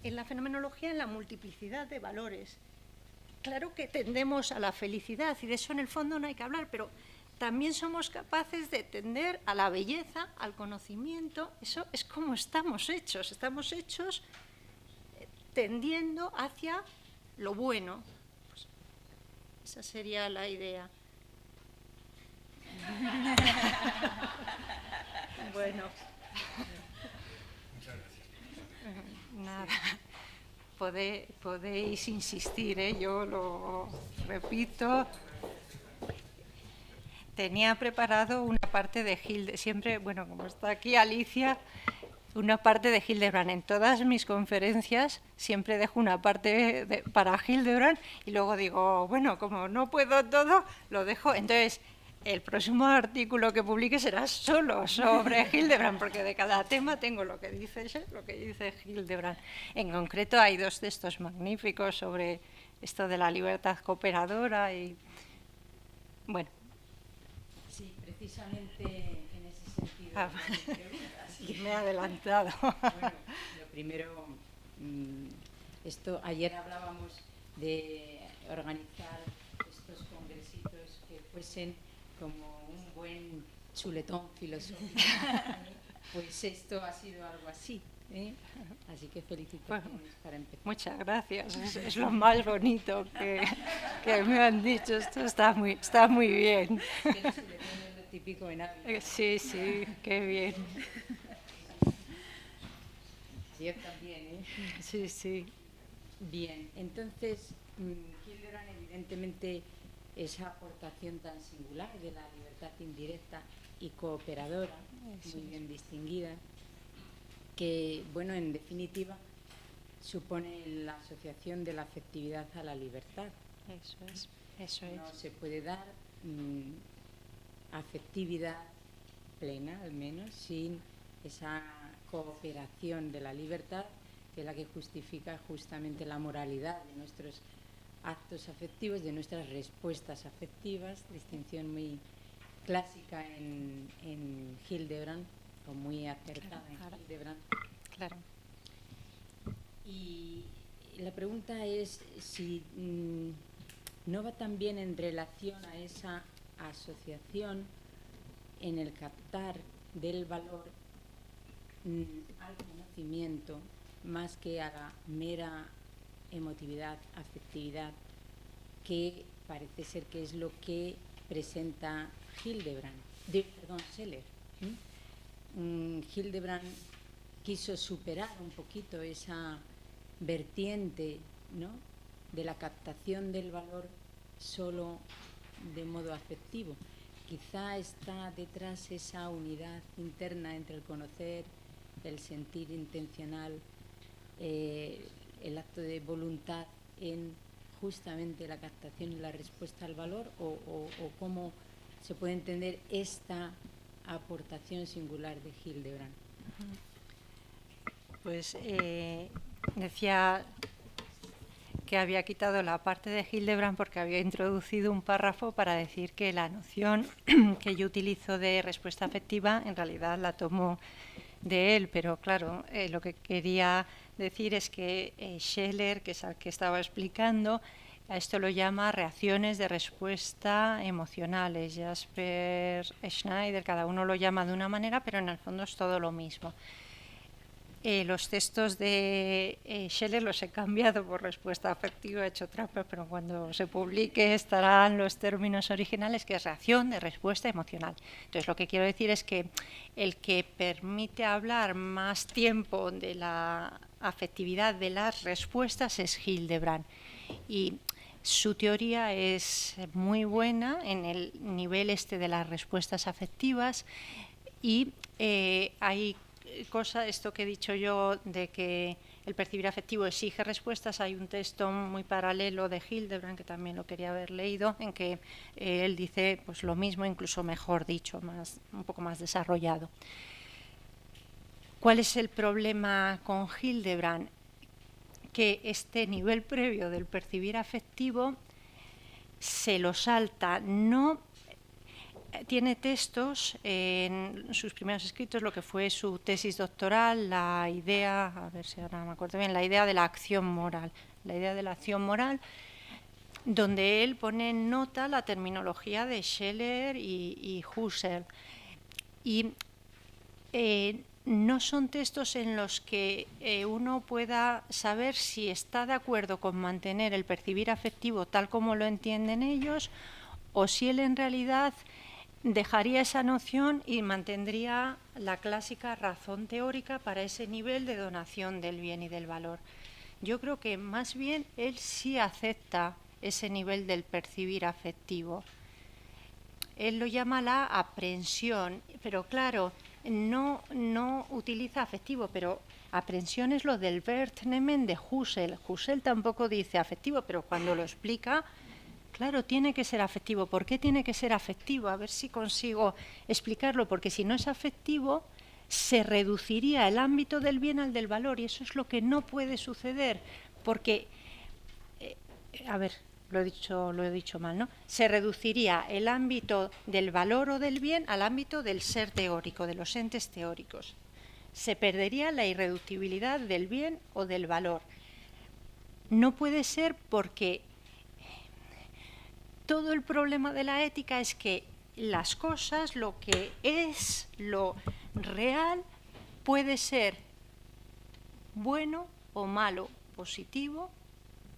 en la fenomenología, en la multiplicidad de valores. Claro que tendemos a la felicidad, y de eso en el fondo no hay que hablar, pero también somos capaces de tender a la belleza, al conocimiento. Eso es como estamos hechos tendiendo hacia lo bueno. Pues esa sería la idea. Bueno. Muchas gracias. Nada. Podéis insistir, yo lo repito. Tenía preparado una parte de Hildebrand, siempre, bueno, como está aquí Alicia, una parte de Hildebrand. En todas mis conferencias siempre dejo una parte para Hildebrand, y luego digo, bueno, como no puedo todo, lo dejo. Entonces, el próximo artículo que publique será solo sobre Hildebrand, porque de cada tema tengo lo que dice Hildebrand. En concreto hay dos textos magníficos sobre esto de la libertad cooperadora y, bueno. Sí, precisamente en ese sentido. Así me he adelantado. Bueno, lo primero, ayer hablábamos de organizar estos congresitos que fuesen como un buen chuletón filosófico. Pues esto ha sido algo así, ¿eh? Así que felicitaciones para empezar. Muchas gracias, es lo más bonito que me han dicho. Esto está muy bien. El chuletón es lo típico en Ávila. Sí, qué bien. Ayer también, ¿eh? Sí. Bien, entonces, Hildebrand evidentemente esa aportación tan singular de la libertad indirecta y cooperadora, muy bien distinguida, que, bueno, en definitiva, supone la asociación de la afectividad a la libertad. Eso es. No se puede dar afectividad plena, al menos, sin esa cooperación de la libertad, que es la que justifica justamente la moralidad de nuestros actos afectivos, de nuestras respuestas afectivas, distinción muy clásica en Hildebrand, o muy acertada en Hildebrand. Claro. Y la pregunta es si no va también en relación a esa asociación en el captar del valor al conocimiento más que a la mera emotividad, afectividad, que parece ser que es lo que presenta Scheler. Hildebrand quiso superar un poquito esa vertiente, ¿no?, de la captación del valor solo de modo afectivo. Quizá está detrás esa unidad interna entre el conocer, el sentir intencional, el acto de voluntad en justamente la captación y la respuesta al valor, o cómo se puede entender esta aportación singular de Hildebrand. Pues decía que había quitado la parte de Hildebrand porque había introducido un párrafo para decir que la noción que yo utilizo de respuesta afectiva en realidad la tomo de él, pero claro, lo que quería decir es que Scheler, que es el que estaba explicando, a esto lo llama reacciones de respuesta emocionales. Jasper Schneider, cada uno lo llama de una manera, pero en el fondo es todo lo mismo. Los textos de Scheler los he cambiado por respuesta afectiva, he hecho trampa, pero cuando se publique estarán los términos originales, que es reacción de respuesta emocional. Entonces, lo que quiero decir es que el que permite hablar más tiempo de la afectividad de las respuestas es Hildebrand. Y su teoría es muy buena en el nivel de las respuestas afectivas, y hay esto que he dicho yo de que el percibir afectivo exige respuestas. Hay un texto muy paralelo de Hildebrand, que también lo quería haber leído, en que él dice pues lo mismo, incluso mejor dicho, un poco más desarrollado. ¿Cuál es el problema con Hildebrand? Que este nivel previo del percibir afectivo se lo salta. No tiene textos en sus primeros escritos, lo que fue su tesis doctoral, la idea, a ver si ahora me acuerdo bien, la idea de la acción moral, donde él pone en nota la terminología de Scheler y Husserl. Y no son textos en los que uno pueda saber si está de acuerdo con mantener el percibir afectivo tal como lo entienden ellos, o si él en realidad dejaría esa noción y mantendría la clásica razón teórica para ese nivel de donación del bien y del valor. Yo creo que más bien él sí acepta ese nivel del percibir afectivo. Él lo llama la aprehensión, pero claro, no utiliza afectivo, pero aprehensión es lo del Wertnehmen de Husserl. Husserl tampoco dice afectivo, pero cuando lo explica, claro, tiene que ser afectivo. ¿Por qué tiene que ser afectivo? A ver si consigo explicarlo, porque si no es afectivo, se reduciría el ámbito del bien al del valor, y eso es lo que no puede suceder, porque, lo he dicho mal, ¿no? Se reduciría el ámbito del valor o del bien al ámbito del ser teórico, de los entes teóricos. Se perdería la irreductibilidad del bien o del valor. No puede ser, porque todo el problema de la ética es que las cosas, lo que es lo real, puede ser bueno o malo, positivo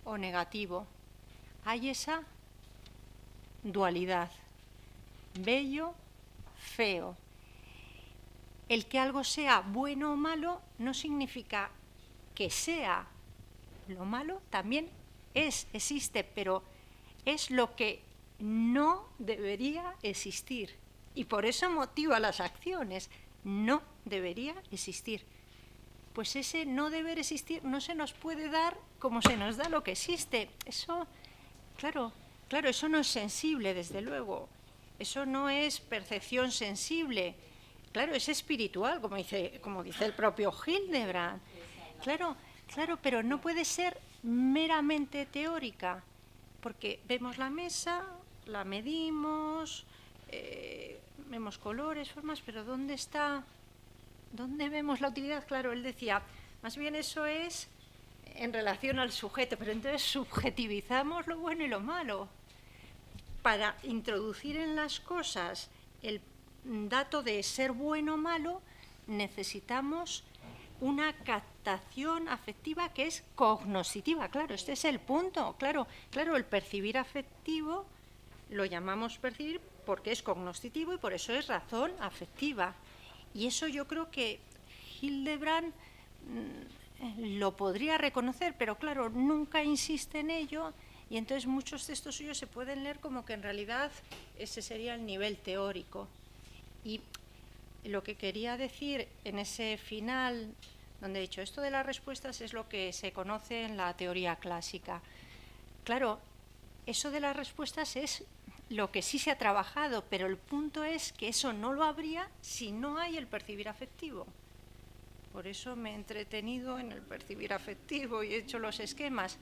o negativo. Hay esa dualidad, bello, feo. El que algo sea bueno o malo no significa que sea. Lo malo también existe, pero es lo que no debería existir. Y por eso motiva las acciones. No debería existir. Pues ese no deber existir no se nos puede dar como se nos da lo que existe. Eso, claro, Claro, eso no es sensible, desde luego. Eso no es percepción sensible. Claro, es espiritual, como dice el propio Hildebrand. Claro, pero no puede ser meramente teórica, porque vemos la mesa, la medimos, vemos colores, formas, pero ¿dónde vemos la utilidad? Claro, él decía, más bien eso es en relación al sujeto, pero entonces subjetivizamos lo bueno y lo malo. Para introducir en las cosas el dato de ser bueno o malo, necesitamos una captación afectiva que es cognoscitiva. Claro, este es el punto. Claro, el percibir afectivo lo llamamos percibir porque es cognoscitivo y por eso es razón afectiva. Y eso yo creo que Hildebrand lo podría reconocer, pero claro, nunca insiste en ello, y entonces muchos textos suyos se pueden leer como que en realidad ese sería el nivel teórico. Y lo que quería decir en ese final, donde he dicho esto de las respuestas es lo que se conoce en la teoría clásica. Claro, eso de las respuestas es lo que sí se ha trabajado, pero el punto es que eso no lo habría si no hay el percibir afectivo. Por eso me he entretenido en el percibir afectivo y he hecho los esquemas,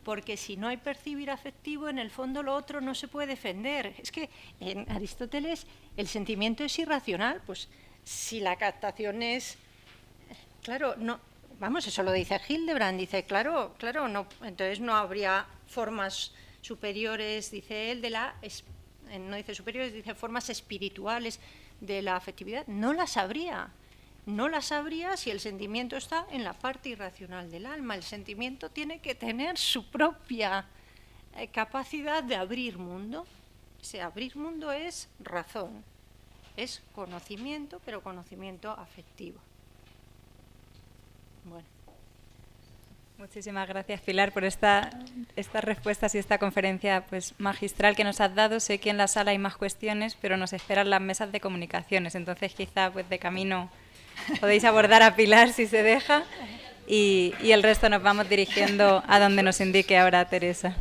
porque si no hay percibir afectivo, en el fondo lo otro no se puede defender. Es que en Aristóteles el sentimiento es irracional, pues si la captación es... Claro, no, vamos, eso lo dice Hildebrand, dice, claro, no, entonces no habría formas superiores, dice él, no dice superiores, dice formas espirituales de la afectividad, no las habría si el sentimiento está en la parte irracional del alma. El sentimiento tiene que tener su propia capacidad de abrir mundo. Ese abrir mundo es razón, es conocimiento, pero conocimiento afectivo. Bueno. Muchísimas gracias, Pilar, por estas respuestas y esta conferencia pues magistral que nos has dado. Sé que en la sala hay más cuestiones, pero nos esperan las mesas de comunicaciones, entonces quizá pues de camino podéis abordar a Pilar si se deja y el resto nos vamos dirigiendo a donde nos indique ahora Teresa.